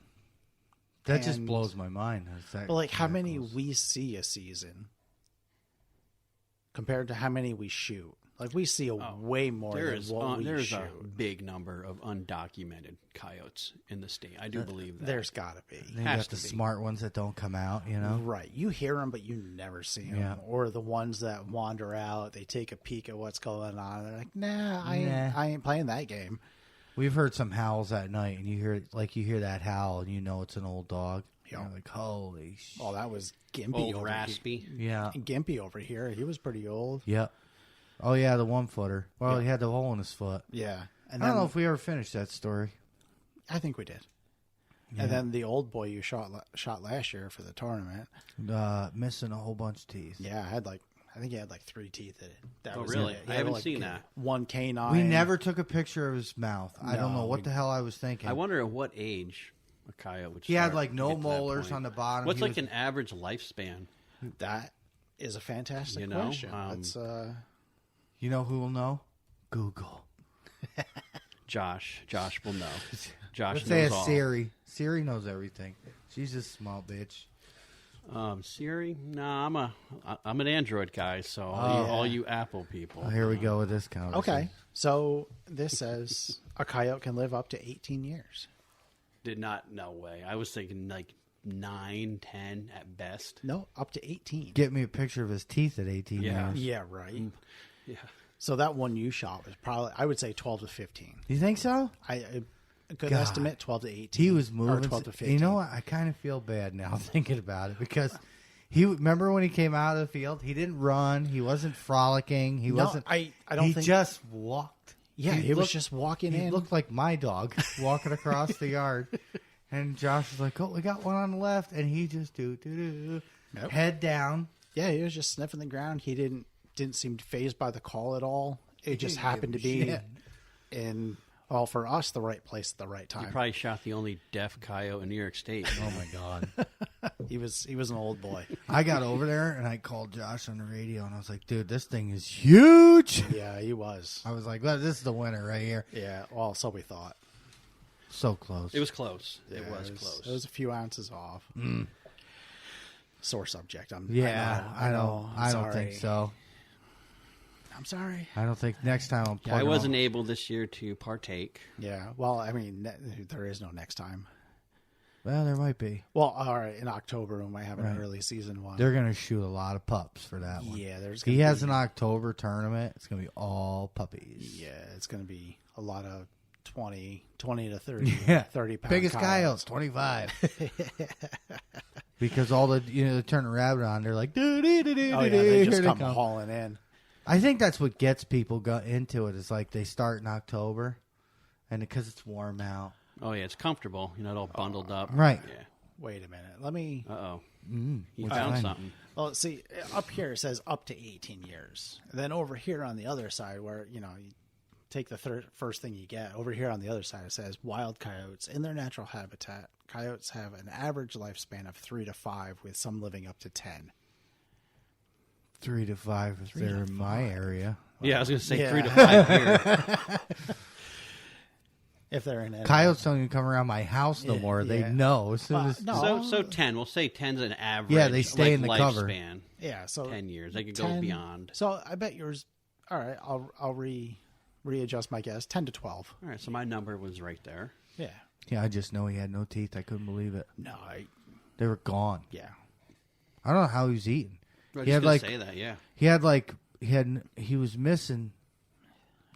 That just And- blows my mind. It's that- But like how that many close. we see a season compared to how many we shoot. Like we see way more than what we there's shoot. a big number of undocumented coyotes in the state. I do believe that. There's got to be. Then you has got the to be. smart ones that don't come out, you know? Right. You hear them, but you never see them. Yeah. Or the ones that wander out, they take a peek at what's going on. They're like, nah, I ain't playing that game. We've heard some howls at night, and you hear that howl, and you know it's an old dog. Yeah. You're like, holy shit. Oh, that was Gimpy Old over raspy. here. Yeah. Gimpy over here, he was pretty old. Yep. Oh, yeah, the 1-footer. Well, he had the hole in his foot. Yeah. And I don't know if we ever finished that story. I think we did. Yeah. And then the old boy you shot last year for the tournament. Missing a whole bunch of teeth. Yeah, I think he had like 3 teeth in it. That Oh, was really? it. He I had, haven't like, seen that. One canine. We never took a picture of his mouth. I don't No, know what the hell I was thinking. I wonder at what age a coyote would. He had, start like, to no get to that molars point. on the bottom. What's He like was- an average lifespan? That is a fantastic You know, question. That's You know who will know? Google. Josh will know. Josh Let's say knows it's all. Siri. Siri knows everything. She's a small bitch. Siri? No, I'm an Android guy. So all you Apple people. Oh, here we go with this conversation. okay. So this says a coyote can live up to 18 years. Did not. No way. I was thinking like 9, 10 at best. No, up to 18. Get me a picture of his teeth at 18 Yeah. years. Yeah, right. Yeah. So that one you shot was probably, I would say 12 to 15. You think so? A good God. estimate, 12 to 18. He was Or moving. 12 to 15. You know what? I kind of feel bad now thinking about it because remember when he came out of the field? He didn't run. He wasn't frolicking. He No, wasn't. I don't he think- just walked. Yeah, he was looked- just walking He in. looked like my dog walking across the yard. And Josh was like, "Oh, we got one on the left," and he just Nope. head down. Yeah, he was just sniffing the ground. He didn't seem fazed by the call at all. It just didn't happened to give a be shit. in, well, for us, the right place at the right You time. probably shot the only deaf coyote in New York State. Oh my god! He was an old boy. I got over there and I called Josh on the radio and I was like, "Dude, this thing is huge." Yeah, he was. I was like, "Well, this is the winner right here." Yeah, well, so we thought. So close. It was close. Yeah, it was close. It was a few ounces off. Sore subject. I don't sorry. think so. I'm sorry. I don't think next time I'm I plugging wasn't all- able this year to partake. Yeah. Well, I mean, there is no next time. Well, there might be. Well, all right. In October, we might have an Right. early season one. They're gonna shoot a lot of pups for that one. Yeah, there's. He gonna has be- an October tournament. It's gonna be all puppies. Yeah, it's going to be a lot of 20 to 30, Yeah. 30 pound Biggest coyotes, 25. Because all the they turn a rabbit on, they're like, Oh yeah, they just here come they come. hauling in. I think that's what gets people into it. Is like they start in October, and because it's warm out, Oh yeah, it's comfortable. You know, it all bundled up. Right. Yeah. Wait a minute. Let me. Uh-oh. He what's found that? something. Well, see, up here it says up to 18 years. And then over here on the other side, where you take the first thing you get, over here on the other side it says wild coyotes in their natural habitat. Coyotes have an average lifespan of 3 to 5, with some living up to 10. 3 to 5 if they're in my area. Yeah, I was going to say Yeah. 3 to 5 here. If they're in it. Coyotes don't even come around my house no Yeah, more. They yeah. know as soon Well, as no. So 10. We'll say 10's an average. Yeah, they stay in the cover. lifespan. Yeah, so 10 years. They could go 10 beyond. So I bet yours. All right, I'll readjust my guess. 10 to 12. All right, so my number was right there. Yeah. Yeah, I just know he had no teeth. I couldn't believe it. No, They were gone. yeah. I don't know how he was eating. I was He just had going like to say that, yeah. he was missing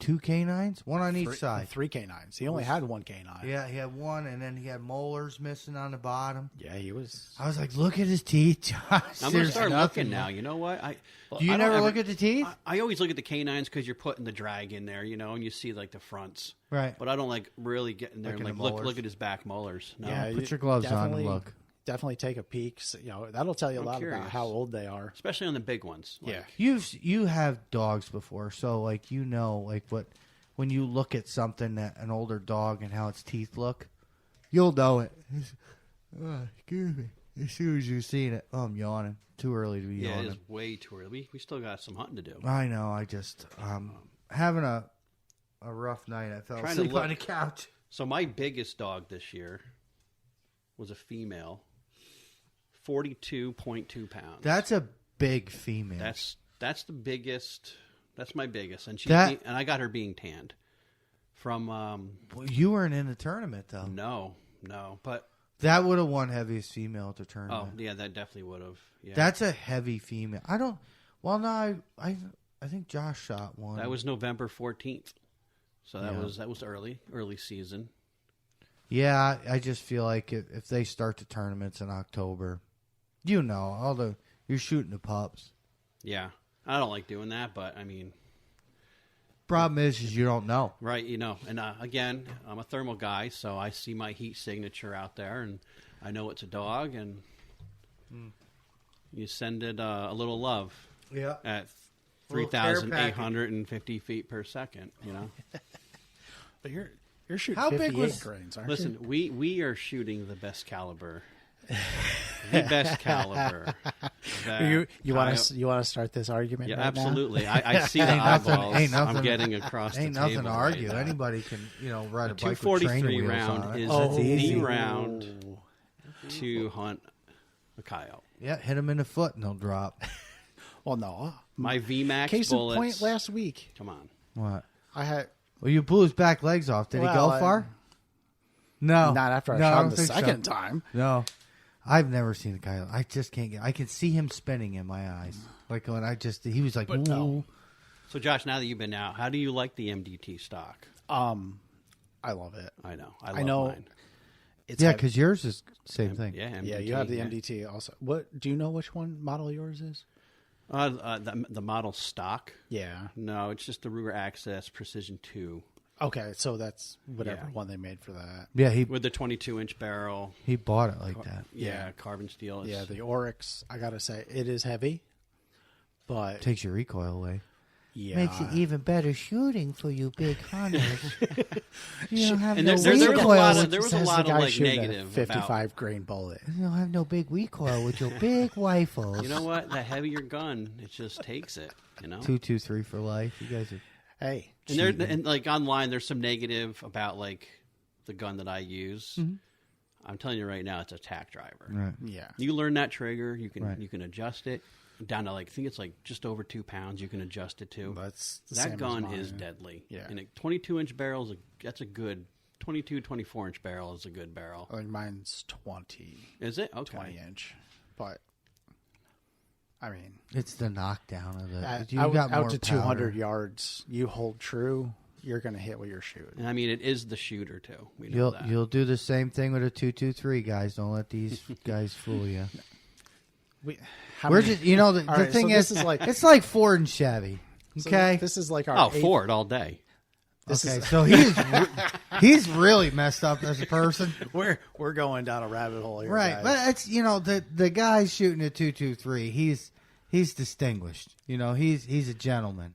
2 canines, one on each side. 3 canines. He only had 1 canine. Yeah, he had one, and then he had molars missing on the bottom. Yeah, he was. I was like, look at his teeth, Josh. I'm going to There's start nothing looking now. left. You know what? Do you I don't never ever- look at the teeth? I always look at the canines because you're putting the drag in there, and you see like the fronts. Right. But I don't like really get in there Look and at like the look molars. at his back molars. No. Yeah, Put you your gloves on and definitely- look. Definitely take a peek. So, that'll tell you a I'm lot curious. about how old they are. Especially on the big ones. Like, Yeah. You have dogs before, so like like what when you look at something that an older dog and how its teeth look, you'll know it. Excuse me. As soon as you've seen it, I'm yawning. Too early to be Yeah, it yawning. is way too early. We still got some hunting to do. I know. I just having a rough night. I fell Trying to asleep look- on the couch. So my biggest dog this year was a female, 42.2 pounds. That's a big female. That's the biggest. That's my biggest, and That- and I got her being tanned from. Well, you weren't in the tournament though. No, but That would have won heaviest female at the oh tournament. yeah, that definitely would have. Yeah, That's a heavy female. I don't. Well, no, I think Josh shot one. that was November 14th. So that Yeah. was early season. Yeah, I just feel like if they start the tournaments in October, you're shooting the pups. Yeah, I don't like doing that, but I mean, Problem is you don't know. right? And again, I'm a thermal guy, so I see my heat signature out there, and I know it's a dog, and you send it a little love Yeah. at Little care 3,850 feet per second. But you're shooting How big 58 was- grains, aren't Listen, you? we are shooting the best caliber. The best caliber. You want to start this argument? Yeah, right now? absolutely. I see the Ain't nothing- eyeballs. ain't nothing- I'm getting across the Ain't table. nothing to right argue. now. Anybody can ride a The bike with training 243 wheels round on it. is Oh. the easy. round to hunt a coyote. Yeah, hit them in the foot and they'll drop. Well, no. My VMAX Case bullets. in point, last week Come on. What? I had Well, you blew his back legs off. Did he Well, go far? No. not after I No, shot don't him the think so. second time. No. I've never seen a coyote. I just can't get. I can see him spinning in my eyes. Like when he was like, But ooh. no. So, Josh, now that you've been out, how do you like the MDT stock? I love it. I know. I I know. mine. It's Yeah, heavy. because yours is same thing. Yeah, MDT, Yeah, you have the MDT also. What do you know? Which one model yours is? The model stock. Yeah. No, it's just the Ruger Access Precision 2 Okay, so that's whatever Yeah. one they made for that. Yeah, he with the 22-inch barrel. bought it like that. Yeah, carbon steel. Yeah, It's- the Oryx. I gotta say, it is heavy, but Takes your recoil away. yeah, Makes it even better shooting for you big hunters. You don't have And no there was a recoil. lot of- with- there was a says lot the of guy like shooting a negative 55 grain bullet. You don't have no big recoil with your big rifles. You know what? The heavier gun, it just takes it. 223 for life. You guys are. Hey, And there, and like online, there's some negative about like the gun that I use. I'm telling you right now, it's a tack driver. Right. yeah, You learn that trigger. You can Right. you can adjust it down to like I think it's like just over 2 pounds. You can adjust it to. that's the same That as gun mine. is deadly. Yeah. And a 22-inch barrel that's a good 22, 24-inch barrel is a good barrel. I think mine's 20, Is it? Okay. 20 inch, but I mean, It's the knockdown of it. out, You got more out to 200 powder. yards, you hold true. you're going to hit what you're shooting. And I mean, it is the shooter too. We know that. You'll do the same thing with a 223, guys. Don't let these guys fool you. We're just, the thing is, it's like Ford and Chevy. Okay, so this is like our Ford all day. So he's really messed up as a person. We're going down a rabbit hole here, right? guys. But it's the guy shooting a 223. He's distinguished. He's a gentleman.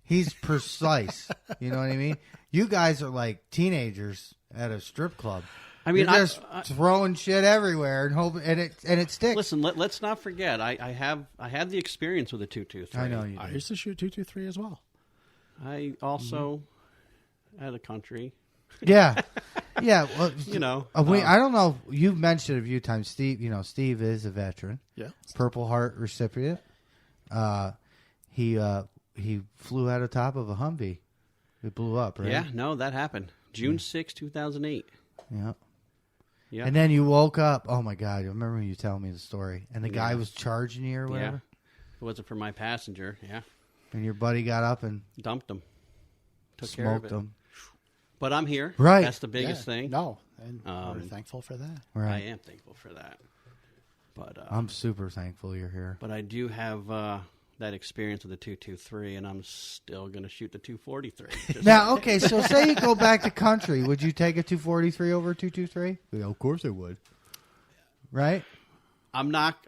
He's precise. You know what I mean? You guys are like teenagers at a strip club. I mean, you're just throwing shit everywhere and hoping, and it sticks. Listen, let's not forget. I had the experience with a 223. I know you did. I used to shoot 223 as well. I also had a country. Yeah. Well, I I don't know. You've mentioned it a few times, Steve. Steve is a veteran. Yeah. Purple Heart recipient. He flew out of top of a Humvee. It blew up, right? Yeah. No, that happened June 6, 2008. Yeah. Yeah. And then you woke up. Oh my God! I remember when you telling me the story. And the guy was charging you or whatever. Yeah. It wasn't for my passenger. Yeah. And your buddy got up and dumped him. Took care smoked of it. him. But I'm here. Right. That's the biggest thing. No, and we're thankful for that. Right. I am thankful for that. But I'm super thankful you're here. But I do have that experience with the 223, and I'm still going to shoot the 243. Now, okay, so say you go back to country, would you take a 243 over a 223? Yeah, of course I would. Right? I'm not.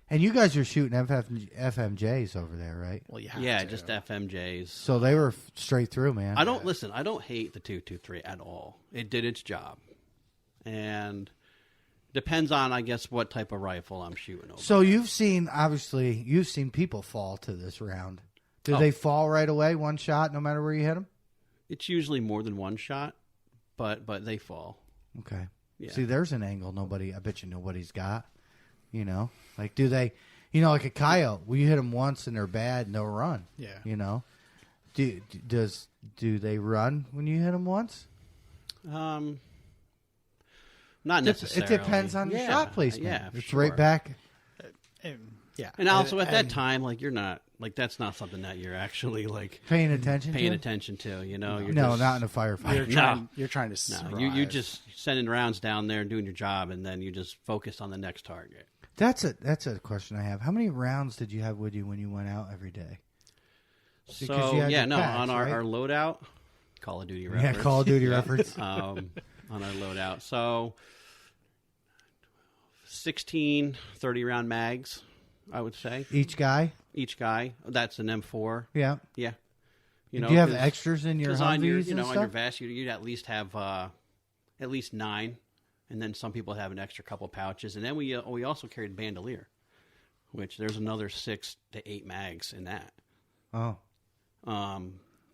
And you guys are shooting FMJs over there, right? Well, just FMJs. So they were straight through, man. I don't hate the 223 at all. It did its job, and depends on, I guess, what type of rifle I'm shooting over. So you've seen people fall to this round. Do they fall right away, one shot, no matter where you hit them? It's usually more than one shot, but they fall. Okay. Yeah. See, there's an angle I bet you nobody's got. Like do they, like a coyote, will you hit them once and they're bad and they'll run? Yeah. Do they run when you hit them once? Not necessarily. It depends on the shot placement. Yeah, it's sure. right back. Yeah. And also at that time, like you're not like that's not something that you're actually like paying attention to. You're no, just, not in a firefight. You're trying to. No, you just sending rounds down there and doing your job, and then you just focus on the next target. That's a question I have. How many rounds did you have with you when you went out every day? So on our loadout, Call of Duty reference. Yeah, Call of Duty reference. On our loadout, so 16 30-round mags, I would say. Each guy. That's an M4. Yeah. Yeah. Do you have extras in your Humvees on your, and on stuff? your vest, you'd at least have at least 9, and then some people have an extra couple pouches, and then we also carried bandolier, which there's another 6 to 8 mags in that. Oh.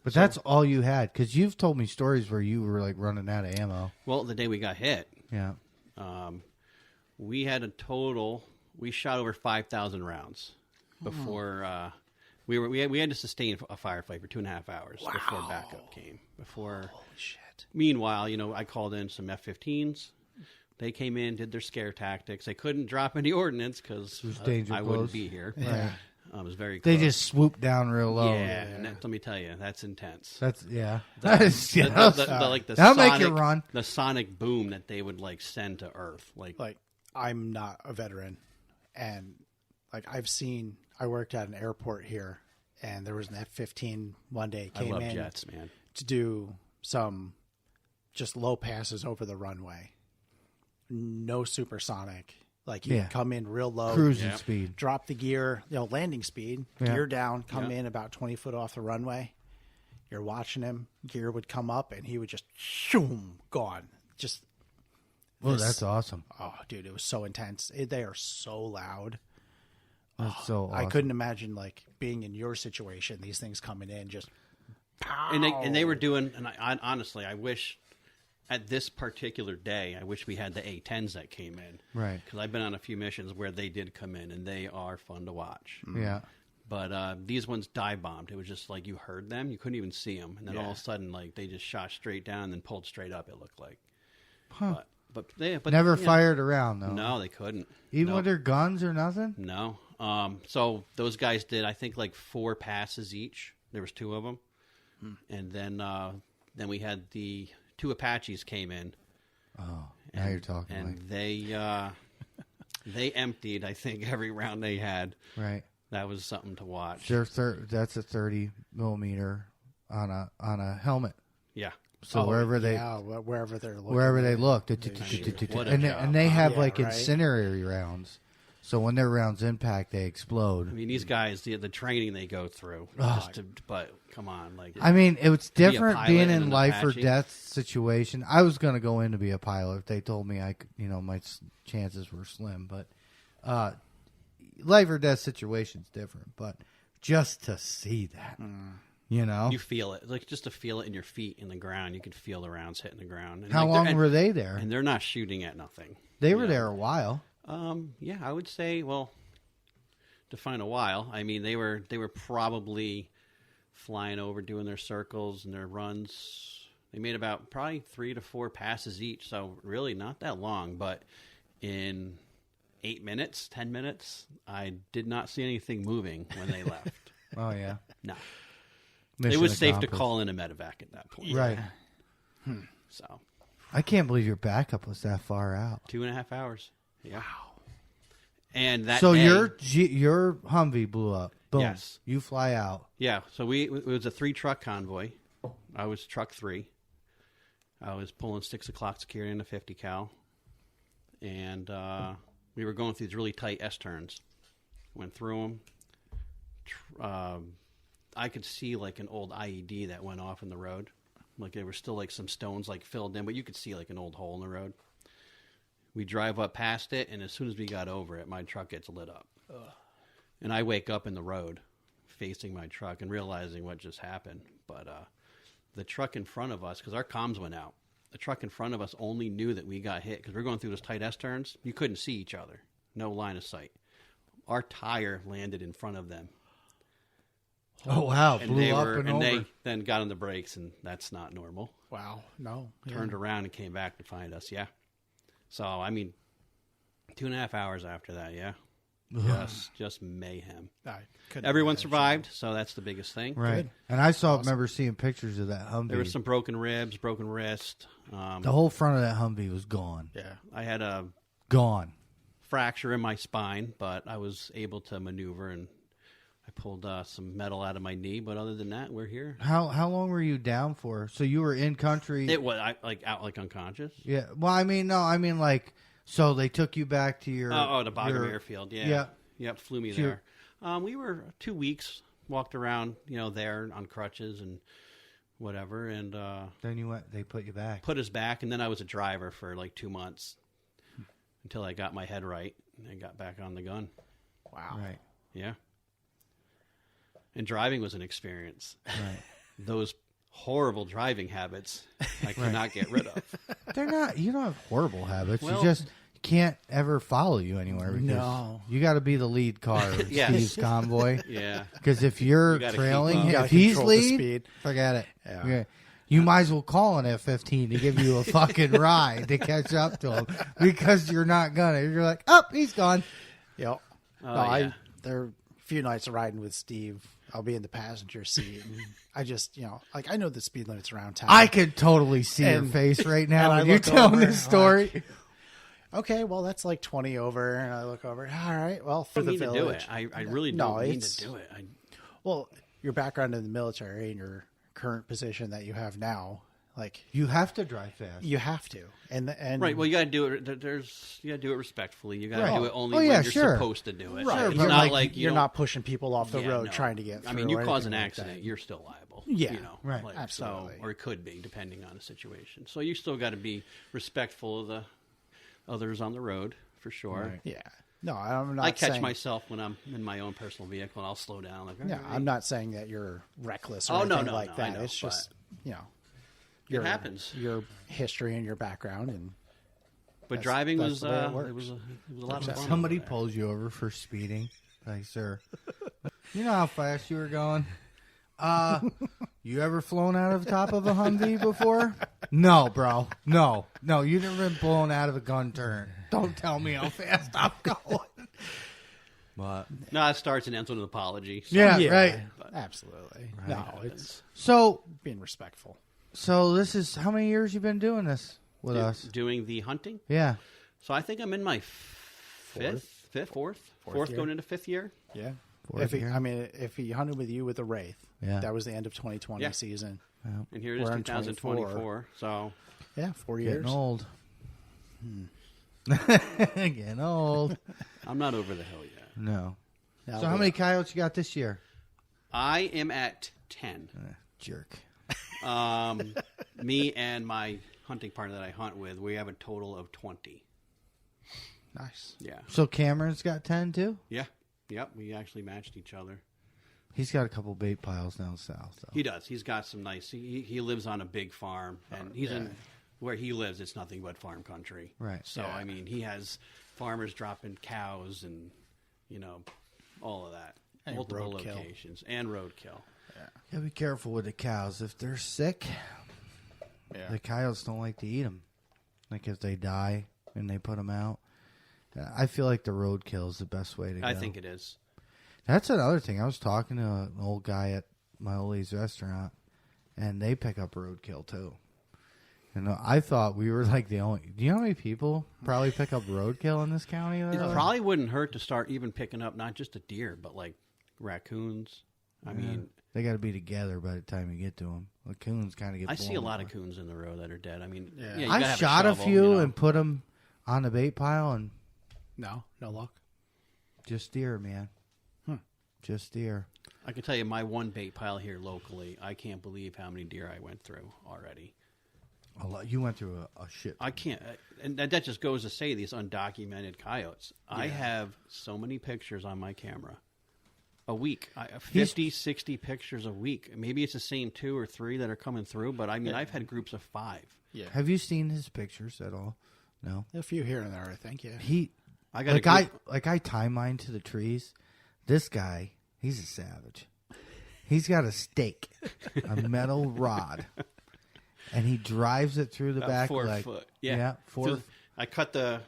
But that's all you had, because you've told me stories where you were like running out of ammo. Well, the day we got hit, yeah, we had a total. We shot over 5,000 rounds before we had to sustain a firefight for 2.5 hours before backup came. Holy shit! Meanwhile, I called in some F-15s. They came in, did their scare tactics. They couldn't drop any ordnance because I wouldn't be here. Yeah. It was very close. They just swooped down real low. Yeah, and let me tell you, that's intense. That'll sonic, make you run. The sonic boom that they would send to Earth, like I'm not a veteran, and I worked at an airport here, and there was an F-15 one day came I love in jets, man. to do some just low passes over the runway. No supersonic. Like you come in real low, cruising speed, drop the gear, landing speed, gear down, come in about 20 foot off the runway. You're watching him, gear would come up, and he would just shoom, gone. Just that's awesome. Oh, dude, it was so intense. They are so loud. That's so awesome. I couldn't imagine being in your situation. These things coming in just, pow! And they were doing. And I honestly, I wish. At this particular day, I wish we had the A-10s that came in. Right. Because I've been on a few missions where they did come in, and they are fun to watch. Yeah. But these ones dive-bombed. It was just like you heard them. You couldn't even see them. And then all of a sudden, they just shot straight down and then pulled straight up, it looked like. Huh. But never fired around, though. No, they couldn't. Even with their guns or nothing? No. So those guys did, I think, 4 passes each. There was 2 of them. And then we had the 2 Apaches came in. Oh, now you're talking. And like... they emptied, I think, every round they had. Right. That was something to watch. That's a 30 millimeter on a helmet. Yeah. So wherever they look, and they have incendiary rounds. So when their rounds impact, they explode. I mean, these guys, the training they go through. But come on, like. I mean, it was different being in an life or Apache. death situation. I was going to go in to be a pilot if they told me I could, my chances were slim. But life or death situation's different. But just to see that, you feel it, like just to feel it in your feet in the ground. You could feel the rounds hitting the ground. And how long were they there? And they're not shooting at nothing. They were there a while. Yeah, I would say, well, define a while. I mean, they were probably flying over, doing their circles and their runs. They made about probably 3 to 4 passes each, so really not that long. But in 8 minutes, 10 minutes, I did not see anything moving when they left. Oh, yeah. No. Mission it was safe to accomplished. call in a medevac at that point. Right. So I can't believe your backup was that far out. 2.5 hours. Yeah. Wow. And that so day, your Humvee blew up. Boom. Yes. You fly out. Yeah. So it was a 3-truck convoy. I was truck 3. I was pulling 6 o'clock security in a 50 cal, and we were going through these really tight S turns. Went through them. I could see like an old IED that went off in the road. Like there were still like some stones like filled in, but you could see like an old hole in the road. We drive up past it, and as soon as we got over it, my truck gets lit up. Ugh. And I wake up in the road facing my truck and realizing what just happened. But the truck in front of us, because our comms went out, the truck in front of us only knew that we got hit because we were going through those tight S-turns. You couldn't see each other. No line of sight. Our tire landed in front of them. Oh, wow. And Blew up and over. they then got on the brakes, and that's not normal. Wow. No. Turned around and came back to find us, yeah. So, I mean, 2.5 hours after that, yeah. Just mayhem. Everyone survived, so that's the biggest thing. Right. Good. And I remember seeing pictures of that Humvee. There were some broken ribs, broken wrist. The whole front of that Humvee was gone. Yeah. I had a Gone. fracture in my spine, but I was able to maneuver, and I pulled some metal out of my knee. But other than that, we're here. How long were you down for? So you were in country. It was out like unconscious. Yeah. Well, I mean, like, so they took you back to your... the Bagram Airfield, yeah. Yeah. Yep, flew me there. We were 2 weeks, walked around, there on crutches and whatever, and then they put you back. Put us back, and then I was a driver for like 2 months until I got my head right and got back on the gun. Wow. Right. Yeah. And driving was an experience. Right. Those horrible driving habits I could not get rid of. They're not. You don't have horrible habits. Well, you just can't ever follow you anywhere. Because No. You got to be the lead car of Yes. Steve's convoy. Yeah. Because if you're You gotta trailing keep him, up. if he's Control the lead, speed. forget it. Yeah. You might as well call an F-15 to give you a fucking ride to catch up to him because you're not gonna. You're like, oh, he's gone. Yep. Yeah. There are a few nights of riding with Steve. I'll be in the passenger seat, and I just, I know the speed limits around town. I could totally see your And- face right and now I when you're look telling over, this story. Okay, well, that's like 20 over, and I look over. All right, well, I for don't the mean to do village. it. I really No, don't mean it's- to do it. Well, your background in the military and your current position that you have now, like, You have to drive fast. you have to. And Right. Well, you got to do it. You got to do it respectfully. You got to Right. do it only Oh, when yeah, you're sure. supposed to do it. Right, It's but not like you're don't- not pushing people off the Yeah, road no. trying to get through. I mean, you or cause an anything like accident, that. you're still liable. Yeah, right. Absolutely. or it could be, depending on the situation. So you still got to be respectful of the others on the road, for sure. Right. Yeah. No, I'm not I catch saying, myself when I'm in my own personal vehicle, and I'll slow down. Like, Yeah, all right. I'm not saying that you're reckless or Oh, no, anything no, like no, that. I know, It's just, It happens. Your history and your background, and But That's- driving that's was the way it it works. was a lot of fun. Somebody over there. pulls you over for speeding. Like, sir, you know how fast you were going? You ever flown out of the top of a Humvee before? No, bro. No, you've never been blown out of a gun turn. Don't tell me how fast I'm going. But No, it starts and ends with an apology. So. yeah, right. Absolutely. Right. No, it's So being respectful. this is how many years you've been doing this with us? Doing the hunting. Yeah. So I think I'm in my fourth year. going into fifth year. Yeah. Fourth year. If he hunted with you with the Wraith, Yeah. that was the end of 2020 Yeah. season. And here it is, We're in 2024. So Yeah, 4 years. Getting old. Getting old. I'm not over the hill yet. No. Now So how the- many coyotes you got this year? I am at 10. Jerk. Me and my hunting partner that I hunt with, we have a total of 20. Nice. Yeah. So Cameron's got 10 too? Yeah. Yep. We actually matched each other. He's got a couple bait piles down south, though. He does. He's got some nice. He lives on a big farm, and he's in where he lives. It's nothing but farm country. Right. So I mean, he has farmers dropping cows and all of that. And Multiple roadkill. locations and roadkill. Yeah, be careful with the cows. If they're sick, the coyotes don't like to eat them. Like if they die and they put them out. I feel like the roadkill is the best way to go. I think it is. That's another thing. I was talking to an old guy at my old lady's restaurant, and they pick up roadkill too. And I thought we were like the only. Do you know how many people probably pick up roadkill in this county? It probably wouldn't hurt to start even picking up not just a deer, but like raccoons. I mean, they got to be together by the time you get to them. The coons kind of get. I see a blown lot of apart. coons in the road that are dead. I mean, Yeah. you gotta I have shot a shovel, few and put them on the bait pile, and No luck. just deer, man. Just deer. I can tell you my one bait pile here locally, I can't believe how many deer I went through already. A lot. You went through a shit. I can't, and that just goes to say these undocumented coyotes. I have so many pictures on my camera. A week. 50, 60 pictures a week. Maybe it's the same 2 or 3 that are coming through, but I mean, I've had groups of 5. Yeah. Have you seen his pictures at all? No. A few here and there, I think. Yeah. I got I tie mine to the trees. This guy, he's a savage. He's got a stake, a metal rod, and he drives it through the about back 4 leg. foot. Yeah, 4. So I cut the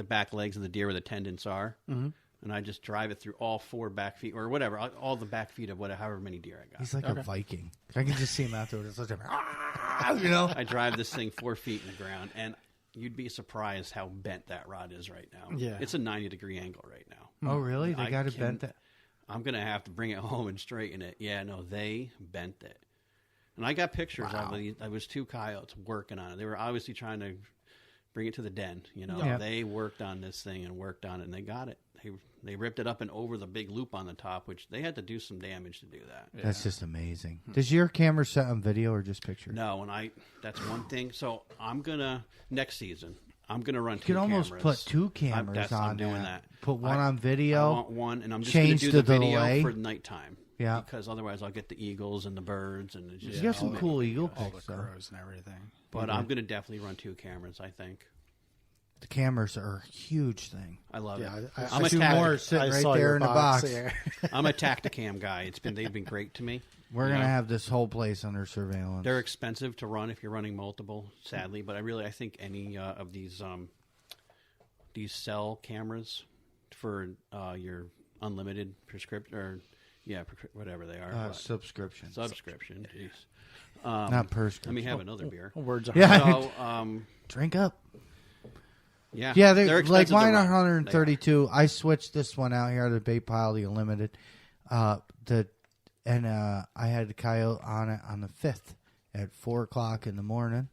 back legs of the deer where the tendons are, and I just drive it through all 4 back feet or whatever, all the back feet of however many deer I got. He's like a Viking. I can just see him out there. It's like, you know. I drive this thing 4 feet in the ground, and you'd be surprised how bent that rod is right now. Yeah. It's a 90-degree angle right now. Oh, really? They got it bent. I'm going to have to bring it home and straighten it. Yeah, no, they bent it. And I got pictures of these. I was 2 coyotes working on it. They were obviously trying to bring it to the den. Yeah. They worked on this thing and worked on it, and they got it. They ripped it up and over the big loop on the top, which they had to do some damage to do that. Yeah. That's just amazing. Does your camera set on video or just picture? No, and that's one thing. So I'm going to, next season, I'm going to run 2 You can almost cameras. put 2 cameras on I'm doing that. that. Put one on I video. want one, and I'm just going to change do the the video delay. for nighttime. Yeah. Because otherwise I'll get the eagles and the birds. And it's just You have some all cool the- eagle All the pics, though. crows and everything. But I'm going to definitely run 2 cameras, I think. The cameras are a huge thing. I love Yeah, it. I I'm a two tac- more sitting I right saw there your in the box. there. I'm a Tacticam guy. They've been great to me. We're going to have this whole place under surveillance. They're expensive to run if you're running multiple, sadly. But I think any of these cell cameras for your unlimited prescription or whatever they are, subscription. subscription. Jeez. Not prescription. Let me have another beer. Words are Yeah. So, Drink up. yeah, Yeah, they're like expensive to mine are run. 132. I switched this one out here to the bait pile, the unlimited. I had the coyote on it on the 5th at 4:00 in the morning,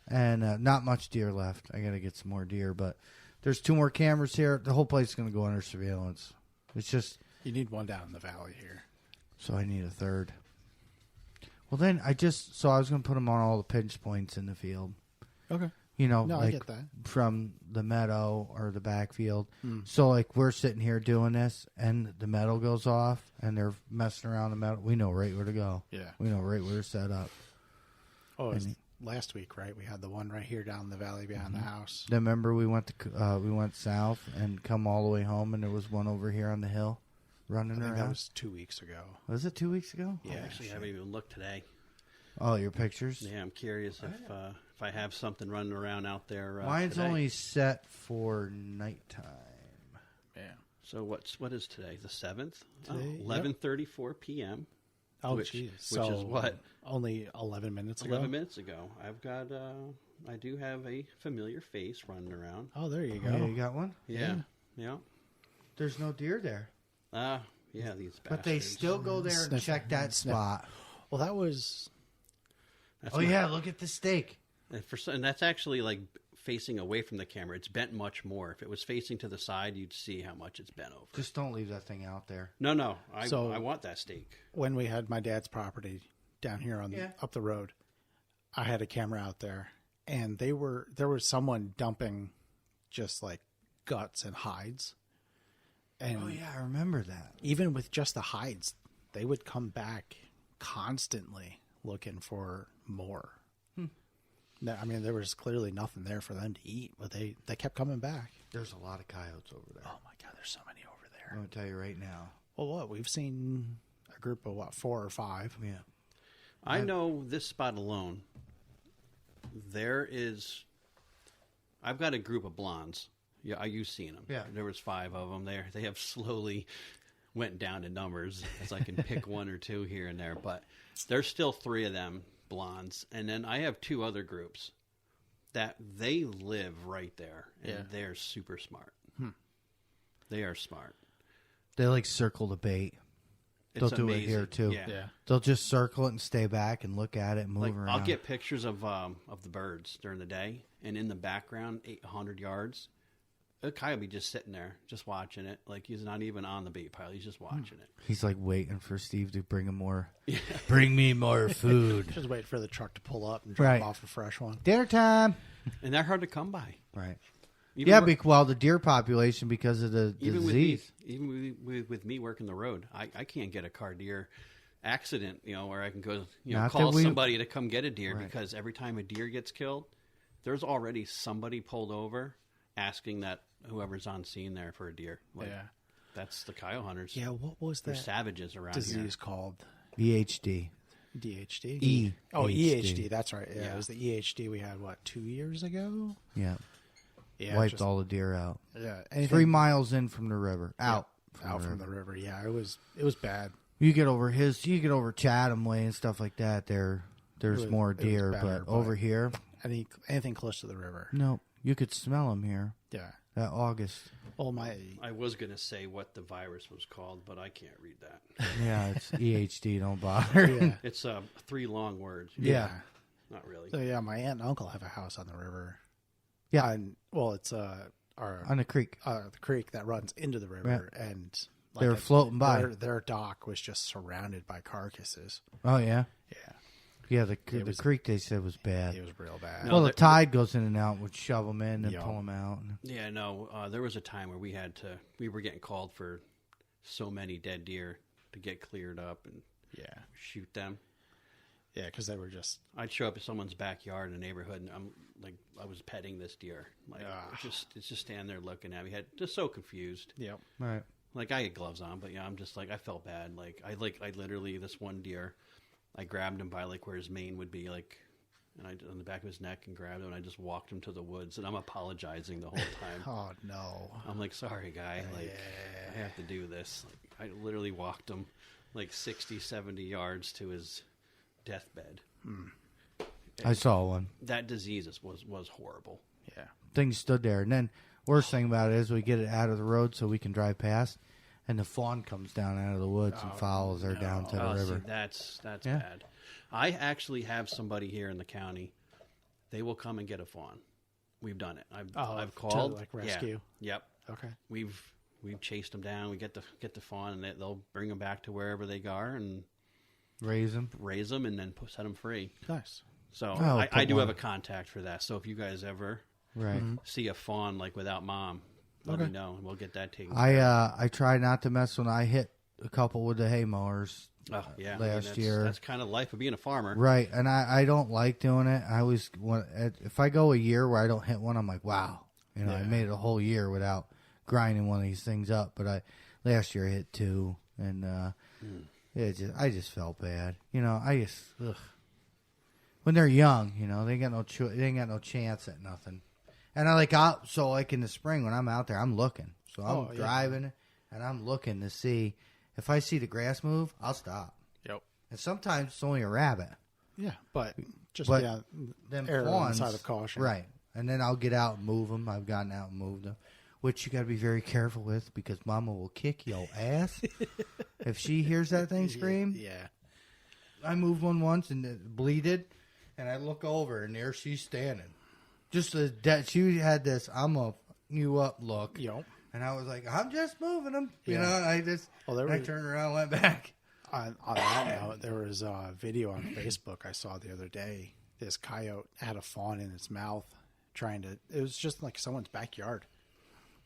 and not much deer left. I got to get some more deer, but there's 2 more cameras here. The whole place is going to go under surveillance. It's just You need one down in the valley here. so I need a 3rd. Well, then I was going to put them on all the pinch points in the field. Okay. You know, No, I like get that. from the meadow or the backfield. So, like, we're sitting here doing this, and the meadow goes off, and they're messing around the meadow. We know right where to go. Yeah. We know right where to set up. Oh, it was last week, right? We had the one right here down in the valley behind the house. Then remember we went south and come all the way home, and there was one over here on the hill running I think around. that was 2 weeks ago. Was it 2 weeks ago? I actually haven't even looked today. Oh, your pictures? Yeah, I'm curious if I have something running around out there. Mine's today. only set for nighttime. Yeah. So what is today? The 7th? Today, 11:34 p.m. Oh, which geez. is what? Only 11 minutes ago? 11 minutes ago. I've got, I do have a familiar face running around. Oh, there you go. Oh, you got one? Yeah. Yeah. There's no deer there. Yeah, these bastards. But they still go there and Sniff- check that sniff. spot. Well, that was... That's Oh, yeah, look at the stake. and that's actually like facing away from the camera. It's bent much more. If it was facing to the side, you'd see how much it's bent over. Just don't leave that thing out there. No. I So- want that steak. When we had my dad's property down here on up the road, I had a camera out there, and there was someone dumping just like guts and hides. And Oh, yeah, I remember that. even with just the hides, they would come back constantly looking for more. I mean, there was clearly nothing there for them to eat, but they kept coming back. There's a lot of coyotes over there. Oh my God, there's so many over there. I'm going to tell you right now. Well, what? We've seen a group of 4 or 5. Yeah. I know this spot alone. I've got a group of blondes. Yeah, you've seen them. Yeah. There was 5 of them there. They have slowly went down in numbers, as I can pick 1 or 2 here and there. But there's still 3 of them blondes, and then I have 2 other groups that they live right there, and they're super smart. They are smart. They like circle the bait. They'll do it here, too. Yeah. They'll just circle it and stay back and look at it and move Like, around. I'll get pictures of the birds during the day, and in the background, 800 yards, a coyote be just sitting there, just watching it. Like he's not even on the bait pile; he's just watching it. He's like waiting for Steve to bring him more. Bring me more food. Just wait for the truck to pull up and drop Right. off a fresh one. Dinner time. And they're hard to come by. Right. Even Yeah, work- well, the deer population because of the even disease. with me working the road, I can't get a car deer accident, where I can go, Not call that we- somebody to come get a deer, Right. because every time a deer gets killed, there's already somebody pulled over asking that whoever's on scene there for a deer. Like, Yeah. that's the coyote hunters. Yeah, what was They're that savages around disease called? EHD. DHD? E. Oh, EHD. EHD. That's right. Yeah, Yeah. it was the EHD we had, 2 years ago? Yeah. Yeah. Wiped just- all the deer out. Yeah. 3 miles in from the river. Out. Out from the river. Yeah, it was bad. You get over Chatham Way and stuff like that. There's was- more it was deer, better, but over but- here, Anything close to the river. no. You could smell them here. Yeah. That August. Well, my I was going to say what the virus was called, but I can't read that. Yeah, it's EHD. Don't bother. yeah. It's 3 long words. Yeah. Not really. So yeah, my aunt and uncle have a house on the river. Yeah. And well, it's our On the creek. the creek that runs into the river, and They were floating by. Their dock was just surrounded by carcasses. Oh, yeah? Yeah, Yeah, the was- creek they said was bad. it was real bad. No, Well, the there- tide goes in and out, would shove them in and Yeah. pull them out. Yeah, no. There was a time where we were getting called for so many dead deer to get cleared up and Yeah, shoot them. yeah, because they were just I'd show up at someone's backyard in the neighborhood, and I'm like, I was petting this deer. Like, it's just standing there looking at me. Just so confused. yep. Right. Like, I had gloves on, but yeah, I'm just like, I felt bad. Like, I literally, this one deer, I grabbed him by like where his mane would be, like, and on the back of his neck, and grabbed him, and I just walked him to the woods, and I'm apologizing the whole time. Oh no. I'm like, sorry, guy. Like, I have to do this. Like, I literally walked him like 60, 70 yards to his deathbed. I saw one. That disease was horrible. Yeah. Things stood there. And then, worst thing about it is we get it out of the road so we can drive past, and the fawn comes down out of the woods and follows her down to the Oh, river. see, that's Yeah. bad. I actually have somebody here in the county. They will come and get a fawn. We've done it. I've to, called like, Yeah. rescue? Yep. Okay. We've chased them down. We get the fawn, and they'll bring them back to wherever they are and Raise them. raise them, and then set them free. Nice. So Oh, I put do have one. a contact for that. So if you guys ever Right. see a fawn like without mom, let me know, and we'll get that taken. I try not to mess when I hit a couple with the hay mowers. Oh yeah, last year. That's kind of life of being a farmer. Right, and I don't like doing it. I always want, if I go a year where I don't hit one, I'm like, wow, I made it a whole year without grinding one of these things up. But last year I hit 2, and I just felt bad. When they're young, they ain't got no chance at nothing. And in the spring when I'm out there, I'm looking. So I'm driving, and I'm looking to see if I see the grass move, I'll stop. Yep. And sometimes it's only a rabbit. Yeah, but just But yeah, them err on the fawns, side of caution. right? And then I'll get out and move them. I've gotten out and moved them, which you got to be very careful with because Mama will kick your ass if she hears that thing scream. Yeah. I moved one once and it bleeded, and I look over and there she's standing. Just she had this "I'm gonna f you up" look. Yep. And I was like, I'm just moving them. You Yeah. know, I just I turned around and went back. On that note, there was a video on Facebook I saw the other day. This coyote had a fawn in its mouth it was just like someone's backyard.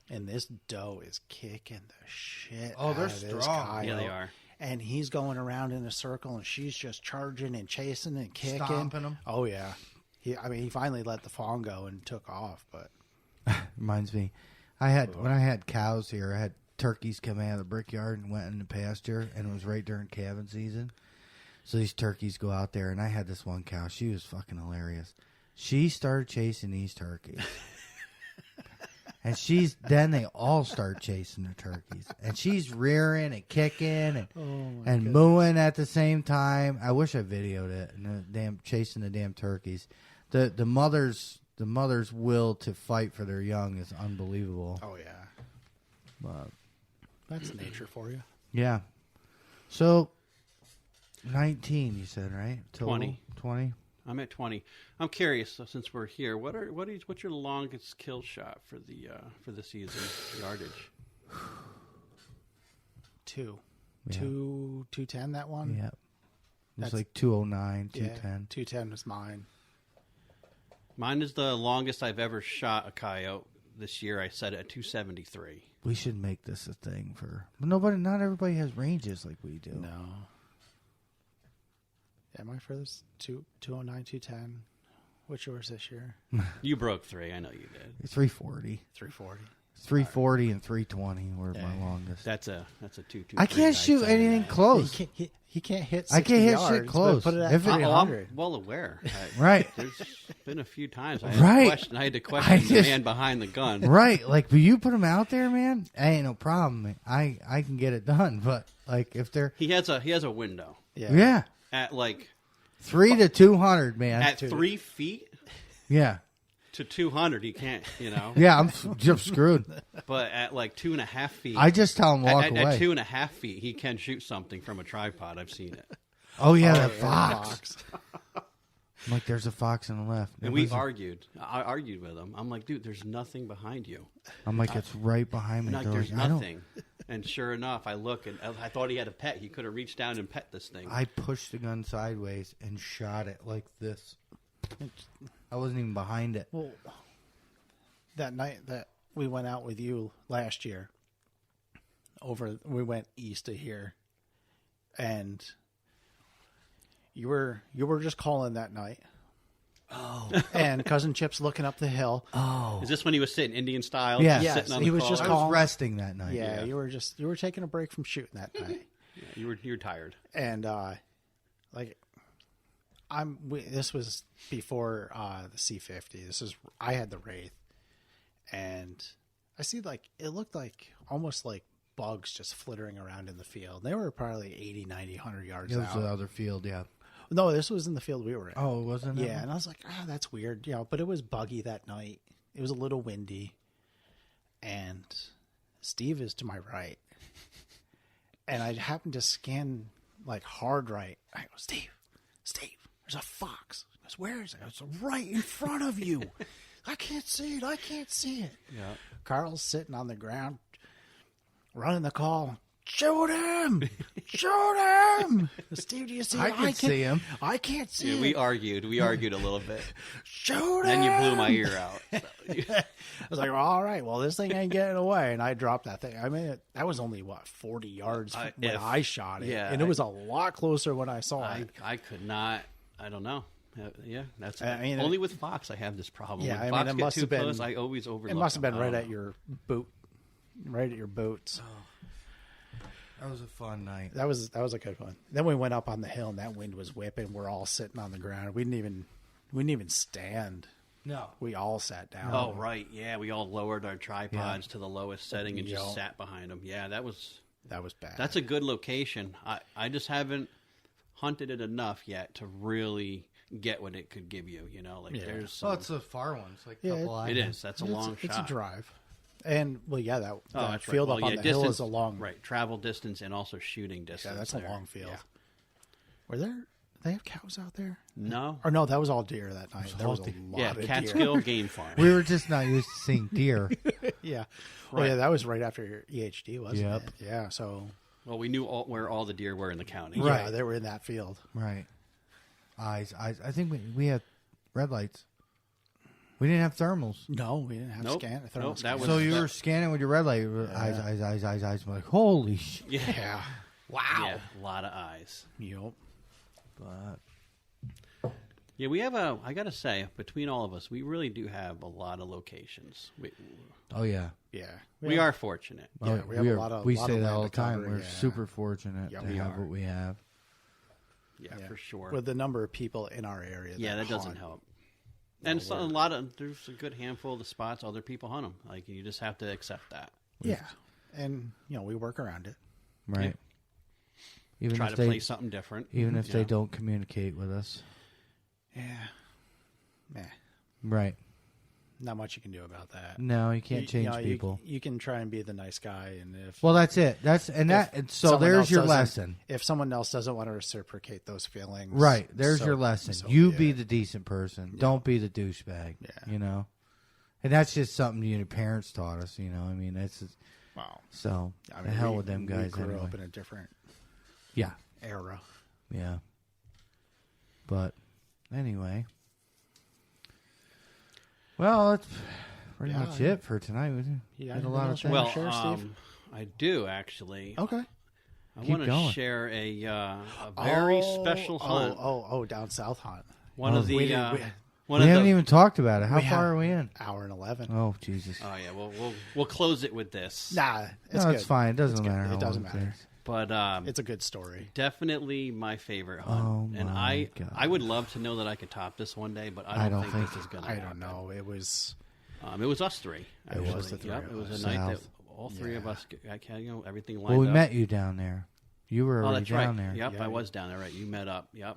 And this doe is kicking the shit Oh, they're out of this strong. coyote. Yeah, they are. And he's going around in a circle, and she's just charging and chasing and kicking. Stomping 'em. Oh, yeah. He finally let the fawn go and took off, but... Reminds me, when I had cows here, I had turkeys come out of the brickyard and went in the pasture, and it was right during calving season. So these turkeys go out there, and I had this one cow. She was fucking hilarious. She started chasing these turkeys. And then they all start chasing the turkeys. And she's rearing and kicking and mooing at the same time. I wish I videoed it. And chasing the damn turkeys. The mother's will to fight for their young is unbelievable. Oh, yeah. But That's nature for you. yeah. So 19, you said, right? Total? 20. 20. I'm at 20. I'm curious, so since we're here, what's your longest kill shot for the season yardage? 2. Yeah. 210, that one? Yeah. It was That's- like 209, Yeah, 210. 210 was mine. Mine is the longest I've ever shot a coyote. This year I set it at 273. We should make this a thing not everybody has ranges like we do. No. Yeah, my furthest 209, 210. What's yours this year? You broke 3. I know you did. 340. 340. 340 and 320 were my longest. That's a 2. I can't shoot anything close. He can't hit 60 I can't hit yards, shit close. But put it at If it- 300. I'm well aware. Right. There's been a few times I had to I question the just- man behind the gun. Right. Like, but you put them out there, man, ain't no problem. I can get it done. But, like, if they're... He has a window Yeah. at like 3 to 200, man. at 3 feet Yeah. to 200. He can't, Yeah, I'm just screwed. But at like 2.5 feet, I just tell him walk at away. 2.5 feet, he can shoot something from a tripod. I've seen it. Oh, yeah, that Yeah, fox. I'm like, there's a fox on the left. And we argued. I argued with him. I'm like, dude, there's nothing behind you. I'm like, it's right behind me. Like, They're there's like, I don't- nothing. And sure enough, I look and I thought he had a pet. He could have reached down and pet this thing. I pushed the gun sideways and shot it like this. I wasn't even behind it. Well, that night that we went out with you last year, we went east of here, and you were just calling that night. Oh, and Cousin Chip's looking up the hill. Oh. Is this when he was sitting Indian style? Yeah. just Yes, sitting on he the was call? just I calling. was resting that night. Yeah, you were taking a break from shooting that night, Yeah, you were tired. and this was before the C50. I had the Wraith, and I see it looked like almost like bugs just flittering around in the field. They were probably 80, 90, 100 yards It was out. the other field, yeah. No, this was in the field we were in. Oh, it wasn't that yeah, one? and I was like, that's weird. But it was buggy that night. It was a little windy, and Steve is to my right, and I happened to scan hard right. I go, Steve, there's a fox. He goes, where is it? It's right in front of you. I can't see it. Yeah. Carl's sitting on the ground, running the call. Shoot him! Steve, do you see? I can see him. I can't see Yeah, him. we argued a little bit. Shoot him! Then you blew my ear out. I was like, well, all right, well, this thing ain't getting away. And I dropped that thing. I mean, that was only, 40 yards when I shot it. yeah, and it was a lot closer when I saw it. I could not. I don't know. Yeah, that's I mean, only with Fox I have this problem. Yeah, when I mean, Fox it get must too have been- close, I always overlook. It must have been them. I right don't at know. your boot. Right at your boots. That was a fun night. That was a good one. Then we went up on the hill, and that wind was whipping. We're all sitting on the ground. We didn't even stand. No. We all sat down. Oh, right. Yeah, we all lowered our tripods Yeah. to the lowest setting and just Yep. sat behind them. Yeah, That was bad. that's a good location. I just haven't hunted it enough yet to really get what it could give you. You know, like Yeah. there's some, Oh, it's a far one. It's like a Yeah, couple it islands. is. That's a long It's shot. a drive. And, well, yeah, that that's field right. up Well, on yeah, the hill distance, is a long... right travel distance and also shooting distance. Yeah, that's there. a long field. Yeah. Were there... They have cows out there? No. Or no, that was all deer that night. There was all a deer. lot Yeah, of deer. Catskill Game Farm. We were just not used to seeing deer. Yeah. Well, yeah, that was right after your EHD, wasn't Yep. it? Yeah, so... Well, we knew where all the deer were in the county. Right. Yeah, they were in that field. Right. Eyes. I think we had red lights. We didn't have thermals. No, we didn't have Nope. thermal Nope, that scan. was- So you were scanning with your red light. Eyes. I'm like, holy shit. Yeah. Yeah. Wow. Yeah, a lot of eyes. Yep. But Yeah, we have a. I gotta say, between all of us, we really do have a lot of locations. oh yeah. Yeah. We are fortunate. Yeah, Oh, we have a lot of- we lot say of that land all the to time. cover, We're yeah. super fortunate Yeah, to we have are. what we have. Yeah, for sure. With the number of people in our area. Yeah, that doesn't hunt. help. And so, a lot of there's a good handful of the spots other people hunt them. Like you just have to accept that. Yeah. And, we work around it. Right. Even Try if to they, play something different. even if they Yeah. don't communicate with us. Yeah. Meh. Right. Not much you can do about that. No, you can't change you, people. You can try and be the nice guy, and if Well, that's it. And so someone there's else your doesn't- lesson. if someone else doesn't want to reciprocate those feelings, Right. There's so- your lesson. so You be be it. the decent person. Don't be the douchebag. Yeah. You know? And that's just something your parents taught us, I mean, that's Wow. so I the hell with them guys We grew anyway. up in a different Yeah. era. Yeah. But anyway. Well, that's pretty Yeah, much it for tonight. We You got did a anything lot of else you things. wanna Well, share, Steve? I do actually. Okay. I Keep want to going. share a very special hunt. Down south hunt. One of the We one We of haven't the. even talked about it. How We far have- are we in? Hour and 11. Oh, Jesus. Oh yeah, we'll close it with this. Nah, it's No, good. it's fine. It doesn't It's good. matter. how It doesn't long matter. takes. But It's a good story. definitely my favorite hunt. Oh, and my God. I would love to know that I could top this one day, but I don't think this is going to I happen. don't know. It was It was us three. It was actually. the three Yep, of it was us. a night that South. all three of Yeah. us, everything lined Well, we up. met you down there. You were Oh, already that's right. down there. Yep, Yeah, I yeah. was down there. Right, you met up. Yep,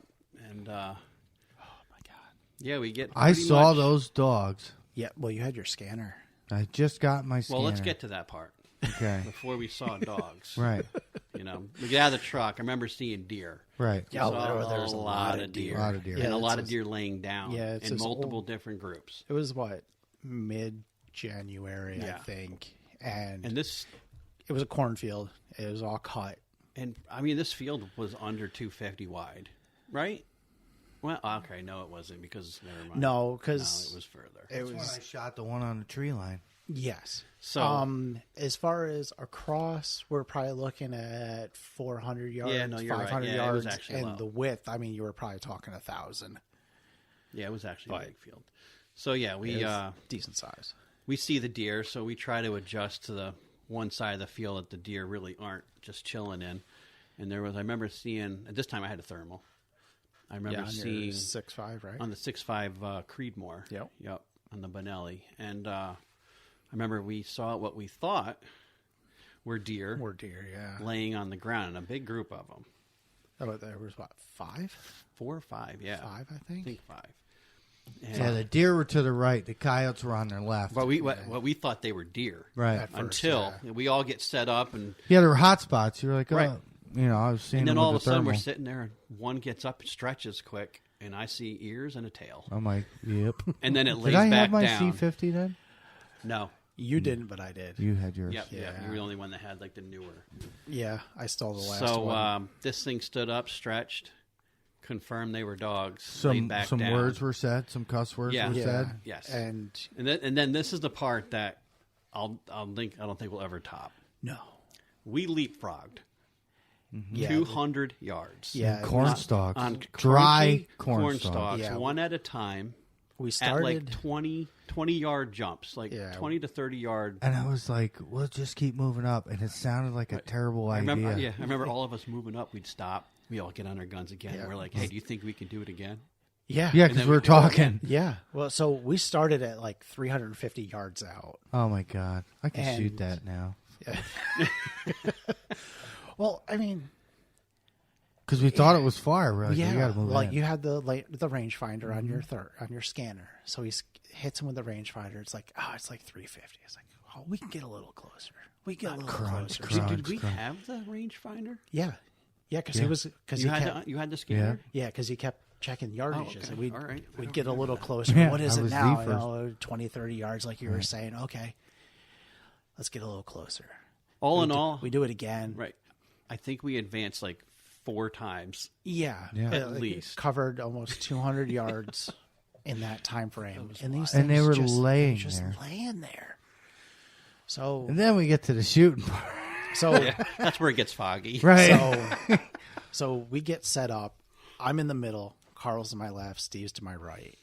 and oh my god. yeah, we get. I pretty saw much- those dogs. Yeah. Well, you had your scanner. I just got my scanner. Well, let's get to that part Okay. before we saw dogs. Right. We get out of the truck. I remember seeing deer. Right. Yeah, Saw there was a lot of deer. A lot of deer. and Yeah, a lot it's of deer laying down. yeah, it's in this multiple old- different groups. It was what, mid-January, I Yeah. think, and And this, it was a cornfield. It was all cut. and I mean, this field was under 250 wide, right? Well, okay, no, it wasn't because never mind. No, because it was further. it When I was shot the one on the tree line. yes. So- as far as across, we're probably looking at 400 yards, Yeah, no, you're right. 500 Yeah, it was yards, actually and low. the width. I mean, you were probably talking 1,000. Yeah, it was actually a But- big field. So yeah, It was decent size. we see the deer, so we try to adjust to the one side of the field that the deer really aren't just chilling in. And I remember seeing, at this time I had a thermal. I remember Yeah, on your seeing 6.5, right? on the 6.5 Creedmoor. Yep. On the Benelli. And I remember we saw what we thought were deer Or deer, yeah. laying on the ground, and a big group of them. Oh, there was what, 5? 4 or 5, yeah. 5, I I think. think 5. And, Yeah, the deer were to the right. The coyotes were on their left. but what we thought they were deer. Right. At first, Until yeah. we all get set up, and Yeah, there were hot spots. You were like, oh, Right. I was seeing and then them all of with a the sudden we're thermal. sitting there, and one gets up and stretches quick, and I see ears and a tail, I'm like, yep. and then it lays Did I back have my down. C50 then? No, You didn't, but I did. You had yours. yep, yeah, Yeah. you were the only one that had like the newer. Yeah, I stole the last So one. this thing stood up, stretched, confirmed they were dogs. Some laid back some down. words were said. Some cuss words Yeah. were Yeah. said. Yes, And and then this is the part that I don't think we'll ever top. no. We leapfrogged Yeah. 200 yards. Yeah. Corn stalks. on Dry crunchy corn stalks. Yeah. one at a time. We At started. like 20 yard jumps, like Yeah. 20 to 30 yard. And I was like, we'll just keep moving up. And it sounded like a terrible I idea. remember all of us moving up. We'd stop. We all get on our guns again. Yeah. We're like, hey, do you think we can do it again? Yeah. Yeah, And because then we were we do it talking. Yeah. Well, so we started at like 350 yards out. Oh my god, I can And- shoot that now. Well, I mean, Because we thought it was far. We're like, yeah, we got to move like in. you had the rangefinder on your on your scanner. So he hits him with the rangefinder. It's like, oh, it's like 350. It's like, oh, we can get a little closer. We can get a little crunch, closer. crunch. Did we have the rangefinder? Yeah, yeah, because Yeah. he was You he had kept you had the scanner. yeah because he kept checking yardages, okay. and we'd All right. I we'd don't get a remember little that. closer. Yeah, What is I it was now? the You first. know, 20, 30 yards, like you were saying. Okay, let's get a little closer. All in all, We do it again. right. I think we advanced like 4 times. Yeah, Yeah. At like, least. covered almost 200 yards in that time frame, and these And they things were just, laying just there. laying there. So, And then we get to the shooting part. so, That's where it gets foggy. Right. so we get set up. I'm in the middle. Carl's to my left. Steve's to my right,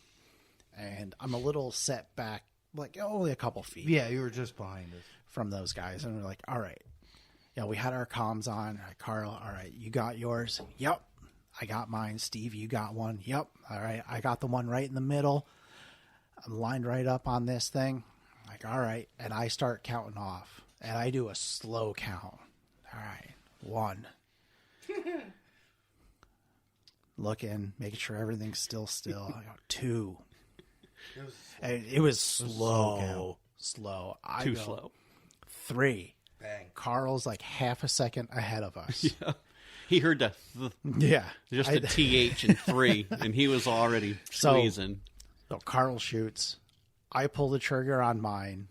and I'm a little set back, like only a couple feet. Yeah, you were just behind us. From those guys, and we're like, all right. Yeah, we had our comms on. All right, Carl, all right, you got yours? Yep. I got mine. Steve, you got one? Yep. All right, I got the one right in the middle. I'm lined right up on this thing. Like, all right. And I start counting off. And I do a slow count. All right. 1. Looking, making sure everything's still. I go 2. And it was slow. Slow. I Too go, slow. 3. Bang. Carl's like half a second ahead of us. He heard the Yeah. just the TH and 3, and he was already So- squeezing. So Carl shoots. I pull the trigger on mine.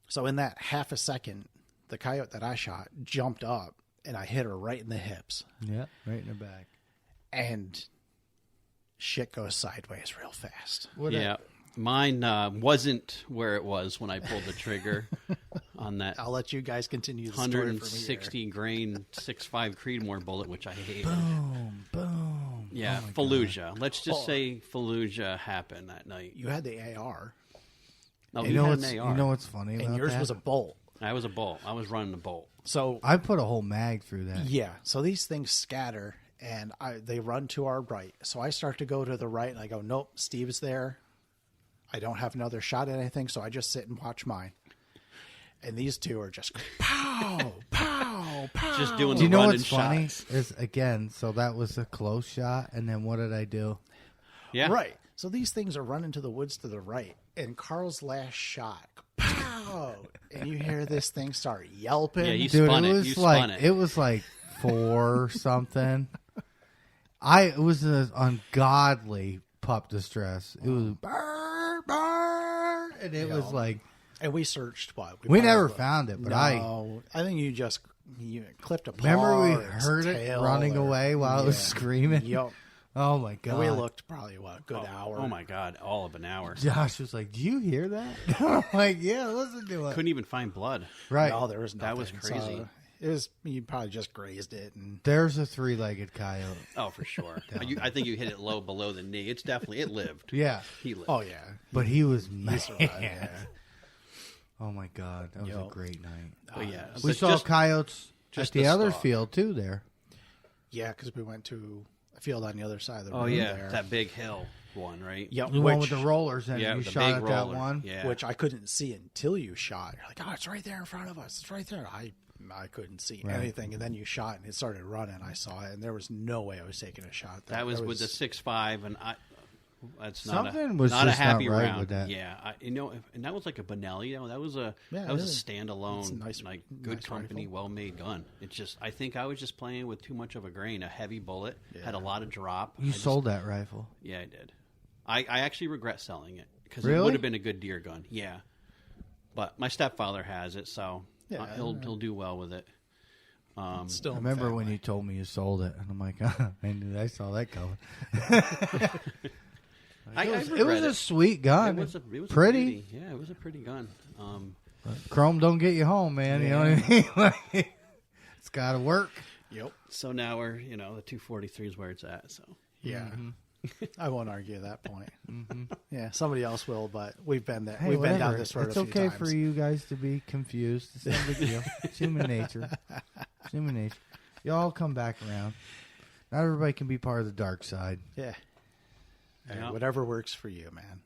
So in that half a second, the coyote that I shot jumped up and I hit her right in the hips. Yeah, right in the back. And shit goes sideways real fast. Yeah, mine wasn't where it was when I pulled the trigger on that I'll let you guys continue the story from here. 160 grain 6.5 Creedmoor bullet, which I hated. Boom, boom. Yeah, Oh my Fallujah. Let's just say Fallujah happened that night. You had the AR, No, You he know had what's an AR. you know what's funny and about yours that? was a bolt. I was a bolt. I was running a bolt. So I put a whole mag through that. yeah, so these things scatter, and they run to our right. So I start to go to the right, and I go, nope, Steve's there. I don't have another shot at anything, so I just sit and watch mine. And these two are just pow, pow, pow. Just doing Do you the know running what's funny? shots. Is again, so that was a close shot, and then what did I do? Yeah, Right. So these things are running to the woods to the right, and Carl's last shot, pow, and you hear this thing start yelping. Yeah, you Dude, spun it it. was You like spun it. it was like 4 something. It was an ungodly pup distress. It was burr, burr, and it was like And we searched what? we probably- never found it, but No, I think you clipped a paw. remember we or its heard it tail running or- away while it was Yeah. screaming. Yup. Oh my And god! we looked probably a good hour. Oh my god, all of an hour. Josh was like, "Do you hear that?" I'm like, "Yeah, listen to it." Couldn't even find blood. Right No, there was nothing. That was crazy. So it was you probably just grazed it, and There's a 3-legged coyote. Oh, for sure. I think you hit it low below the knee. It's definitely it lived. Yeah, He lived. oh yeah, but he was mad. survived, yeah. Oh my god, that was a Yup. great night. But yeah, We but saw just- coyotes just at the the other stalk. field too. There, Yeah, because we went to a field on the other side of the Oh road yeah, there. that big hill one, right? Yep, the one with which- the rollers, and Yeah, you the shot big at that roller. one. Yeah, which I couldn't see until you shot. You're like, oh, it's right there in front of us. It's right there. I couldn't see Right. anything, and then you shot, and it started running. I saw it, and there was no way I was taking a shot. that was There with the 6.5, and that's not Something was not a just not happy right round. with that. Yeah, and that was like a Benelli. That was a Yeah, that was it a is. standalone, It's a nice- like good nice company, rifle. well made gun. It's just I think I was just playing with too much of a grain. A heavy bullet had a lot of drop. You sold that rifle. Yeah, I did. I actually regret selling it because it Really? would have been a good deer gun. Yeah, but my stepfather has it, so Yeah, he'll do well with it. still. I remember when you told me you sold it, and I'm like, I saw that coming. I It was regret a sweet gun. It was a pretty. beauty. Yeah, it was a pretty gun. Chrome don't get you home, man. You know what I mean? Like, it's got to work. Yep. So now we're the 243 is where it's at. So Yeah. I won't argue that point. Yeah, somebody else will, but we've been there. Hey, we've been down whatever. this road It's a few okay times. for you guys to be confused. It's no big deal. It's human nature. It's human nature. Y'all come back around. Not everybody can be part of the dark side. Yeah. Yeah. Whatever works for you, man.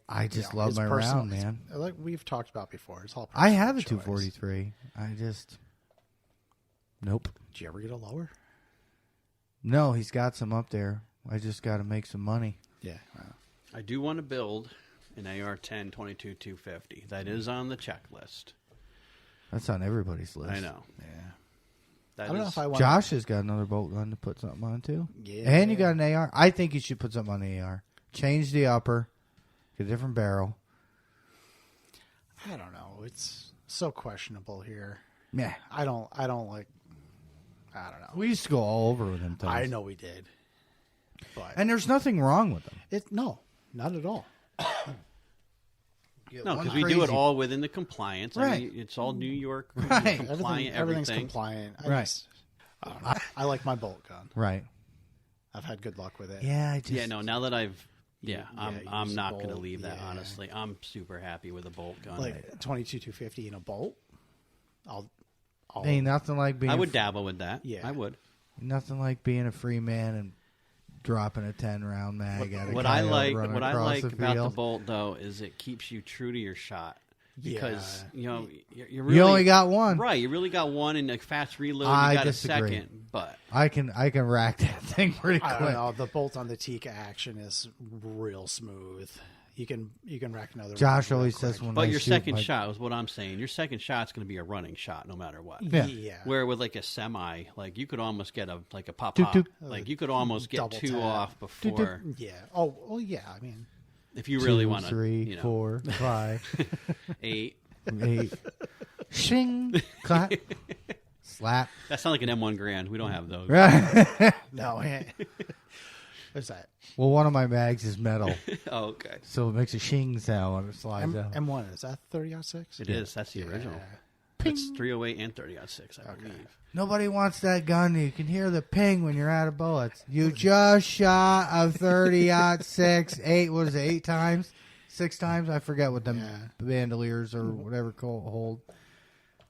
I just you know, love it's my personal. round, man. Like we've talked about before, it's all. I have a personal choice. 243. Nope. Did you ever get a lower? No, he's got some up there. I just got to make some money. Yeah. Well, I do want to build an AR-10 22-250. That is on the checklist. That's on everybody's list. I know. yeah. That I don't know is- if I want. Josh has got another bolt gun to put something on too. Yeah. And you got an AR. I think you should put something on the AR. Change the upper. Get a different barrel. I don't know. It's so questionable here. Yeah. I don't like. I don't know. We used to go all over with him. I know we did, but And there's nothing wrong with them. no, not at all. No, because we do it all within the compliance. I Right. mean, it's all New York Right. compliant. Everything's everything. compliant. Right. I don't know. I like my bolt gun. Right. I've had good luck with it. Yeah, I just. Yeah, no. Now that I've, Yeah, I'm use not the going to bolt, leave that. yeah. Honestly, I'm super happy with a bolt gun. Like 22-250 in a bolt. I'll Ain't nothing like being. I would dabble with that. Yeah. I would. Nothing like being a free man and dropping a 10-round mag at a What I coyote like, running what I across like the about the field. bolt though, is it keeps you true to your shot. Because you know you really You only got one. right. You really got one, and a fast reload. I You got disagree. a second, but I can rack that thing pretty I quick. don't know. The bolt on the Tika action is real smooth. You can rack another. Josh round real always quick. says when but I your shoot second my- shot is what I'm saying. Your second shot's going to be a running shot, no matter what. Yeah. Where with like a semi, like you could almost get a pop Doop, pop. doop. Like you could almost get Double 2 tap. off before Yeah. Oh. Well. Yeah. I mean. if you really 2, want to. 3, you know, 4, 5, 8. 8. Shing, clap, slap. That sounds like an M1 Grand. We don't have those. Right. No. What's that? Well, one of my mags is metal, Oh, okay. so it makes a shing sound when it slides out. M1 is that 30-06? It is. That's the original. Yeah. It's 308 and 30-06, I believe. Nobody wants that gun. You can hear the ping when you're out of bullets. You just shot a 30-06. 8 times? 6 times? I forget what them bandoliers or whatever hold.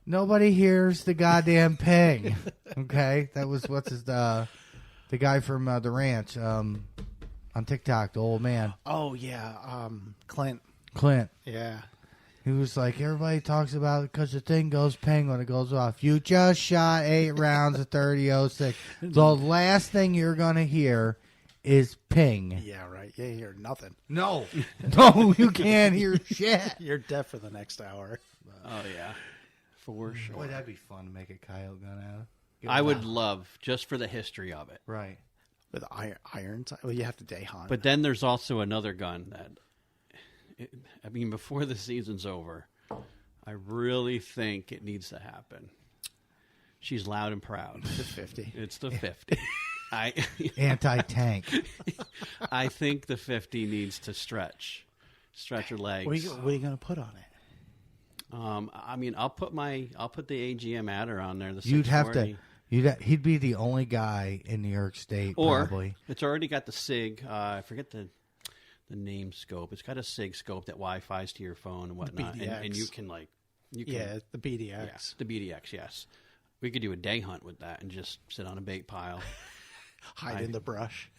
Nobody hears the goddamn ping. Okay? That was, the guy from the ranch on TikTok, the old man. Oh yeah. Clint. Yeah. He was like, everybody talks about it because the thing goes ping when it goes off. You just shot 8 rounds of 30-06. The last thing you're going to hear is ping. Yeah. Right. You hear nothing. No. No, you can't hear shit. You're deaf for the next hour. Oh, yeah. For sure. Boy, that'd be fun to make a coyote gun out of. I would love, just for the history of it. Right. With irons. Well, you have to day hunt. But then there's also another gun that, before the season's over, I really think it needs to happen. She's loud and proud. the 50. It's the 50. Anti-tank. I think the 50 needs to stretch her legs. What are you going to put on it? I'll put the AGM adder on there. The You'd have to. 640. He'd be the only guy in New York State, Or probably. it's already got the SIG. I forget the name scope. It's got a SIG scope that Wi-Fi's to your phone and whatnot, and you can The BDX. yeah, the BDX. Yes, we could do a day hunt with that and just sit on a bait pile. Hide in the brush.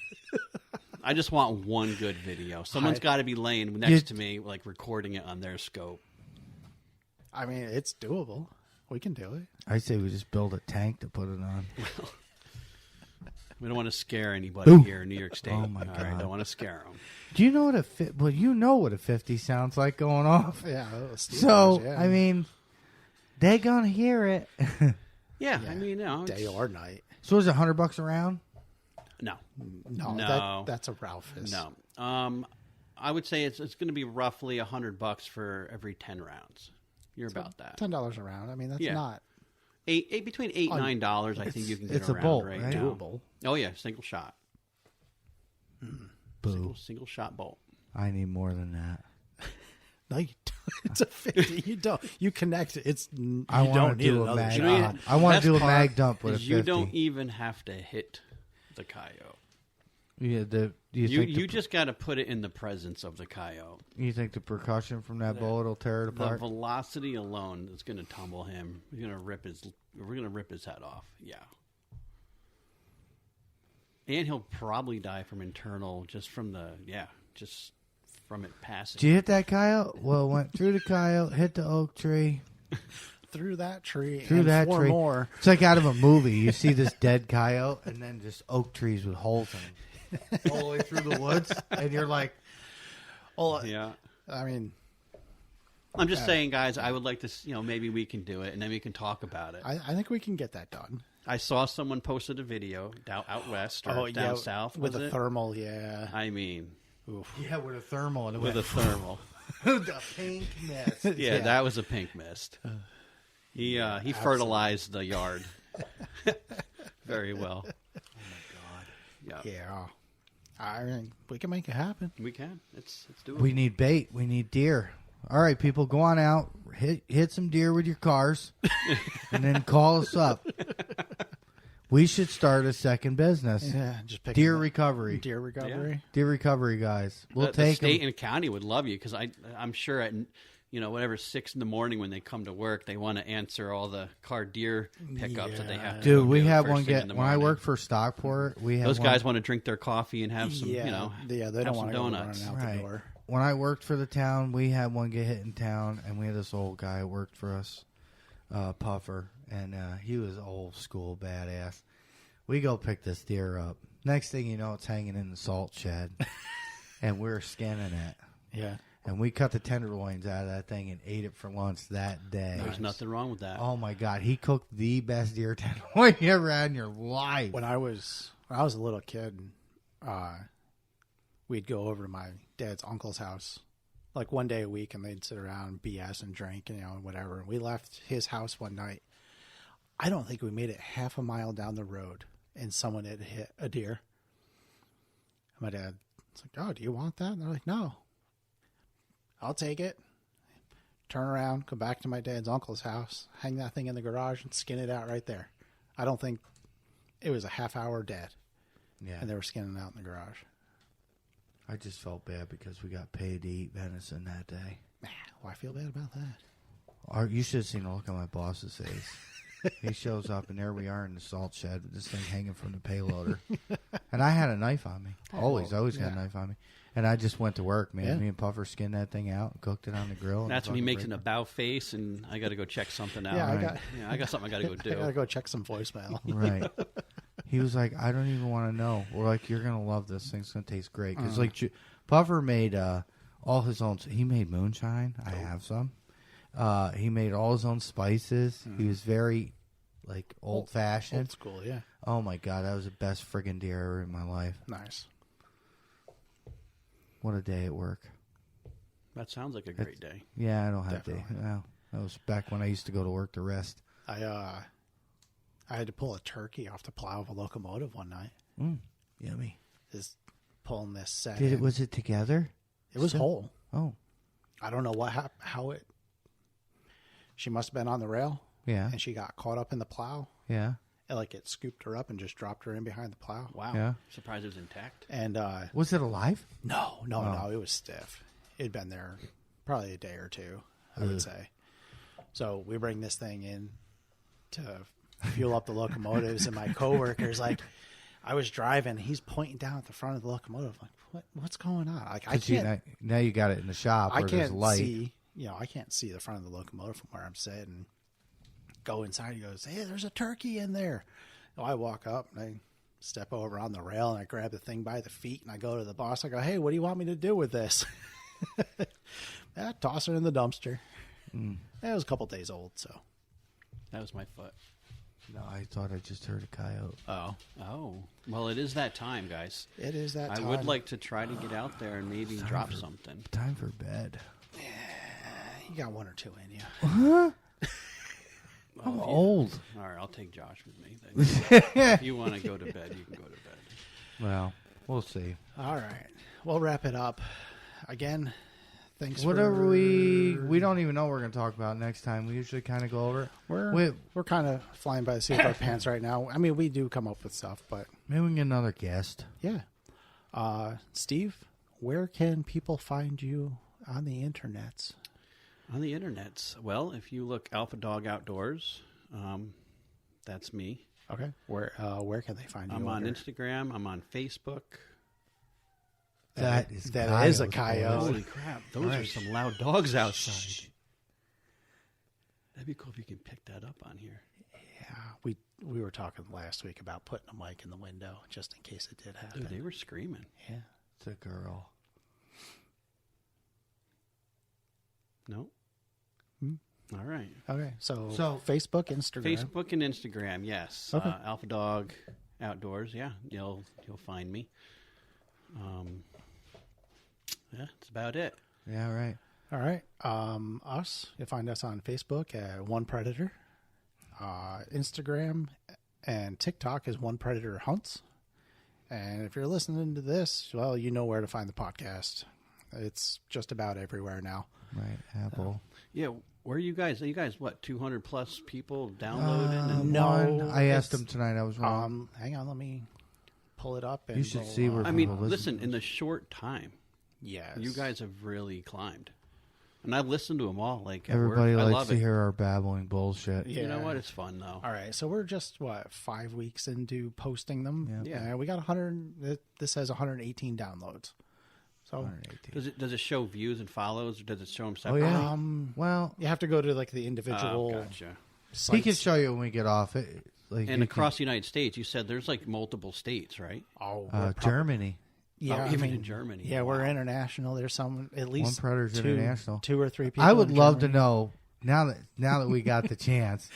I just want one good video. Someone's got to be laying next to me, like recording it on their scope. I mean, it's doable. We can do it. I say we just build a tank to put it on. We don't want to scare anybody Boom. here in New York State. Oh, my All right, God. don't want to scare them. Do you know what you know what a 50 sounds like going off? Yeah. So, I mean, they gonna hear it. Yeah, I mean, no, day or night. So is it $100 a round? no, No, that's a Ralphus. no. I would say it's going to be roughly $100 for every 10 rounds. You're about that. $10 a round. I mean, that's Yeah. not Between $8 and $9. I think you can get it's a around bolt, right right? now. doable. Oh yeah, single shot, Boo. single shot bolt. I need more than that. No, you don't. It's a 50. You don't. You connect it. You I want don't to need do a another mag. shot. I want Best to do a part mag dump with a is 50. you don't even have to hit the coyote. Yeah, You just got to put it in the presence of the coyote. you think the percussion from that bullet will tear it The apart? velocity alone is going to tumble him. We're going to rip his head off. Yeah. And he'll probably die from internal, just from it passing. Did you hit that coyote? Well, went through the coyote, hit the oak tree. Through that tree, Through and that 4 tree. more. It's like out of a movie. You see this dead coyote, and then just oak trees with holes in them all the way through the woods, and you're like, Well, Yeah. I mean, I'm just saying, guys, I would like to, maybe we can do it, and then we can talk about it. I think we can get that done. I saw someone posted a video out west or down south. with was a it? thermal. Yeah. I mean, yeah, with a thermal, and it with went a thermal. the pink mist. Yeah, that was a pink mist. He fertilized the yard very well. Yeah, Yeah. I mean, we can make it happen. we can. It's doable. We need bait. We need deer. All right, people, go on out, hit some deer with your cars, and then call us up. We should start a second business. Yeah, just pick Deer recovery. Deer recovery. Deer recovery, guys. We'll the take state them. and county would love you because I'm sure at whatever 6 a.m. when they come to work, they want to answer all the car deer pickups that they have. To Dude, go we do have first one thing in get the when I morning. worked for Stockport. We have Those one, guys want to drink their coffee and have some, Yeah, they have don't some want to go donuts. running out Right. the door. When I worked for the town, we had one get hit in town, and we had this old guy who worked for us, Puffer, and he was old school badass. We go pick this deer up. Next thing you know, it's hanging in the salt shed, and we're skinning it. Yeah. And we cut the tenderloins out of that thing and ate it for lunch that day. There's nothing wrong with that. Oh my God, he cooked the best deer tenderloin you ever had in your life. When I was a little kid, we'd go over to my dad's uncle's house, like one day a week, and they'd sit around and BS and drink, and whatever. And we left his house one night. I don't think we made it half a mile down the road, and someone had hit a deer. My dad was like, "Oh, do you want that?" And they're like, "No." I'll take it. Turn around, come back to my dad's uncle's house, hang that thing in the garage, and skin it out right there. I don't think it was a half hour dead, Yeah, and they were skinning out in the garage. I just felt bad because we got paid to eat venison that day. Well, I feel bad about that. You should have seen the look on my boss's face. He shows up, and there we are in the salt shed with this thing hanging from the payloader. And I had a knife on me. Always got a knife on me. And I just went to work, man. Yeah. Me and Puffer skinned that thing out and cooked it on the grill. That's when he makes an about face, and I got to go check something out. Yeah, Right. I got something I got to go I gotta do. go check some voicemail. Right. He was like, I don't even want to know. We're like, you're going to love this. Thing's going to taste great. Because, Puffer made all his own. He made moonshine. I have some. He made all his own spices. He was very, old-fashioned. Old school, yeah. Oh, my God. That was the best friggin' deer ever in my life. Nice. What a day at work. That sounds like a great day. Yeah, I don't have Definitely. to. No, that was back when I used to go to work to rest. I had to pull a turkey off the plow of a locomotive one night. Yummy. Just pulling this set. Was it together? It was So- whole. Oh, I don't know how it. She must have been on the rail, yeah, and she got caught up in the plow. yeah, And, it scooped her up and just dropped her in behind the plow. Wow. Yeah. Surprised it was intact. And Was it alive? no, it was stiff. It'd been there probably a day or two, I would say. So we bring this thing in to fuel up the locomotives, and my coworker's like, I was driving. He's pointing down at the front of the locomotive, like, what's going on? Like, I 'Cause you- can't. now you got it in the shop I where there's can't light. see. I can't see the front of the locomotive from where I'm sitting. Go inside. He goes, "Hey, there's a turkey in there." So I walk up and I step over on the rail and I grab the thing by the feet and I go to the boss. I go, "Hey, what do you want me to do with this?" Toss her in the dumpster. It was a couple days old, so That was my foot. No, I thought I just heard a coyote. Oh. Well, it is that time, guys. it is that I time. would like to try to get out there and maybe drop something. Time for bed. You got one or two in you. I'm old. All right, I'll take Josh with me. Then. If you want to go to bed, you can go to bed. Well, we'll see. All right, we'll wrap it up. Again, thanks. Whatever for... we don't even know what we're going to talk about next time. We usually kind of go over it. We're kind of flying by the seat of our pants right now. I mean, we do come up with stuff, but Maybe we can get another guest. yeah. Steve, where can people find you on the internets? On the internet, well, if you look Alpha Dog Outdoors, that's me. Okay. Where can they find you? I'm on Instagram. I'm on Facebook. That is a coyote. Holy crap! Those are some loud dogs outside. That'd be cool if you can pick that up on here. Yeah, we were talking last week about putting a mic in the window just in case it did happen. Dude, they were screaming. Yeah. It's a girl. No. Hmm. All right. Okay. So Facebook, Instagram. Facebook and Instagram, yes. Okay. Alpha Dog Outdoors, yeah. You'll find me. Yeah, that's about it. Yeah, right. All right. You'll find us on Facebook at One Predator. Instagram and TikTok is One Predator Hunts. And if you're listening to this, well, you know where to find the podcast. It's just about everywhere now. Right, Apple. Yeah, where are you guys? Are you guys, what, 200 plus people downloading? No, I asked him tonight. I was wrong. Hang on, let me pull it up. And You should see where- I mean, people listen, in the short time, yes, you guys have really climbed. And I've listened to them all. Like, at Everybody work. I likes love to it. hear our babbling bullshit. Yeah. You know what? It's fun, though. All right, so we're just 5 weeks into posting them. Yeah. We got 100. This has 118 downloads. So 118. Does it show views and follows, or does it show them Oh, separately? yeah. Well, you have to go to like the individual. Gotcha. Sites. he can show you when we get off. Like And across the United States, you said there's like multiple states, right? Oh, we're Germany. Yeah, even in Germany. Yeah, we're Wow. international. There's some at least One Predator's international. 2 or 3 people. I would in love Germany to know now that we got the chance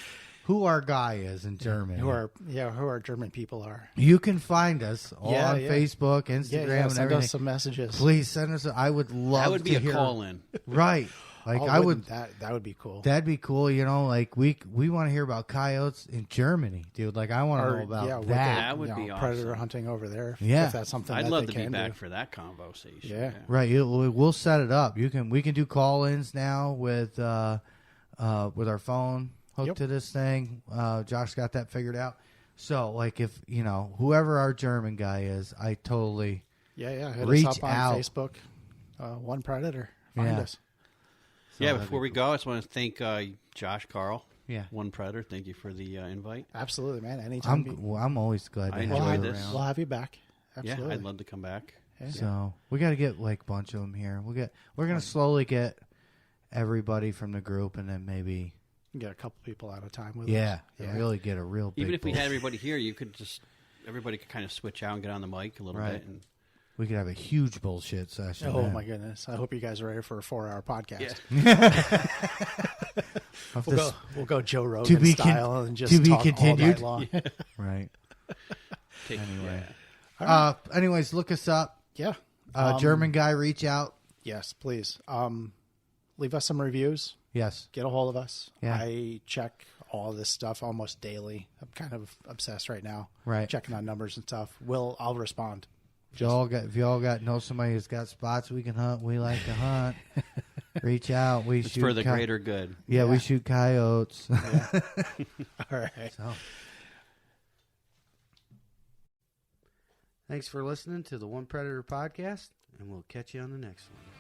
who our guy is in Germany. who our German people are. You can find us all Yeah, on yeah. Facebook, Instagram, Yeah, and send everything. us some messages. Please send us. I would love That would be to a hear. call in. Right. Like Oh, I would. that would be cool. That'd be cool. You know, like we want to hear about coyotes in Germany, dude. Like I want to know about what that. That would be predator awesome. hunting over there. Yeah. if that's something I'd that love they to be can back do. for that conversation. Yeah. Right. We'll set it up. We can do call-ins now with our phone hooked Yep. to this thing. Josh got that figured out. So like if whoever our German guy is, I totally Hit reach us up on out. Facebook. One Predator. Find Yeah. us. Yeah, that'd before be we go, I just want to thank Josh Carl. Yeah. One Predator. Thank you for the invite. Absolutely, man. Anytime. I'm always glad to I have enjoyed you this. around. We'll have you back. Absolutely. Yeah, I'd love to come back. Yeah. So we got to get like a bunch of them here. We're gonna slowly get everybody from the group, and then maybe Get a couple people at a time with and us. really get a real big. Even if we bull. had everybody here, everybody could kind of switch out and get on the mic a little Right. bit. And we could have a huge bullshit session. Oh then. my goodness! I hope you guys are ready for a 4-hour podcast. Of We'll this- go. We'll go Joe Rogan be style and just to be talk continued. all night long. Right. anyway, Anyways, look us up. Yeah. German guy, reach out. Yes, please. Leave us some reviews. Yes. Get a hold of us. Yeah. I check all this stuff almost daily. I'm kind of obsessed right now. Right. Checking on numbers and stuff. I'll respond. If y'all know somebody who's got spots we can hunt, we like to hunt. Reach out. We it's shoot for the greater good. Yeah, Yeah. we shoot coyotes. All right. So. Thanks for listening to the One Predator podcast, and we'll catch you on the next one.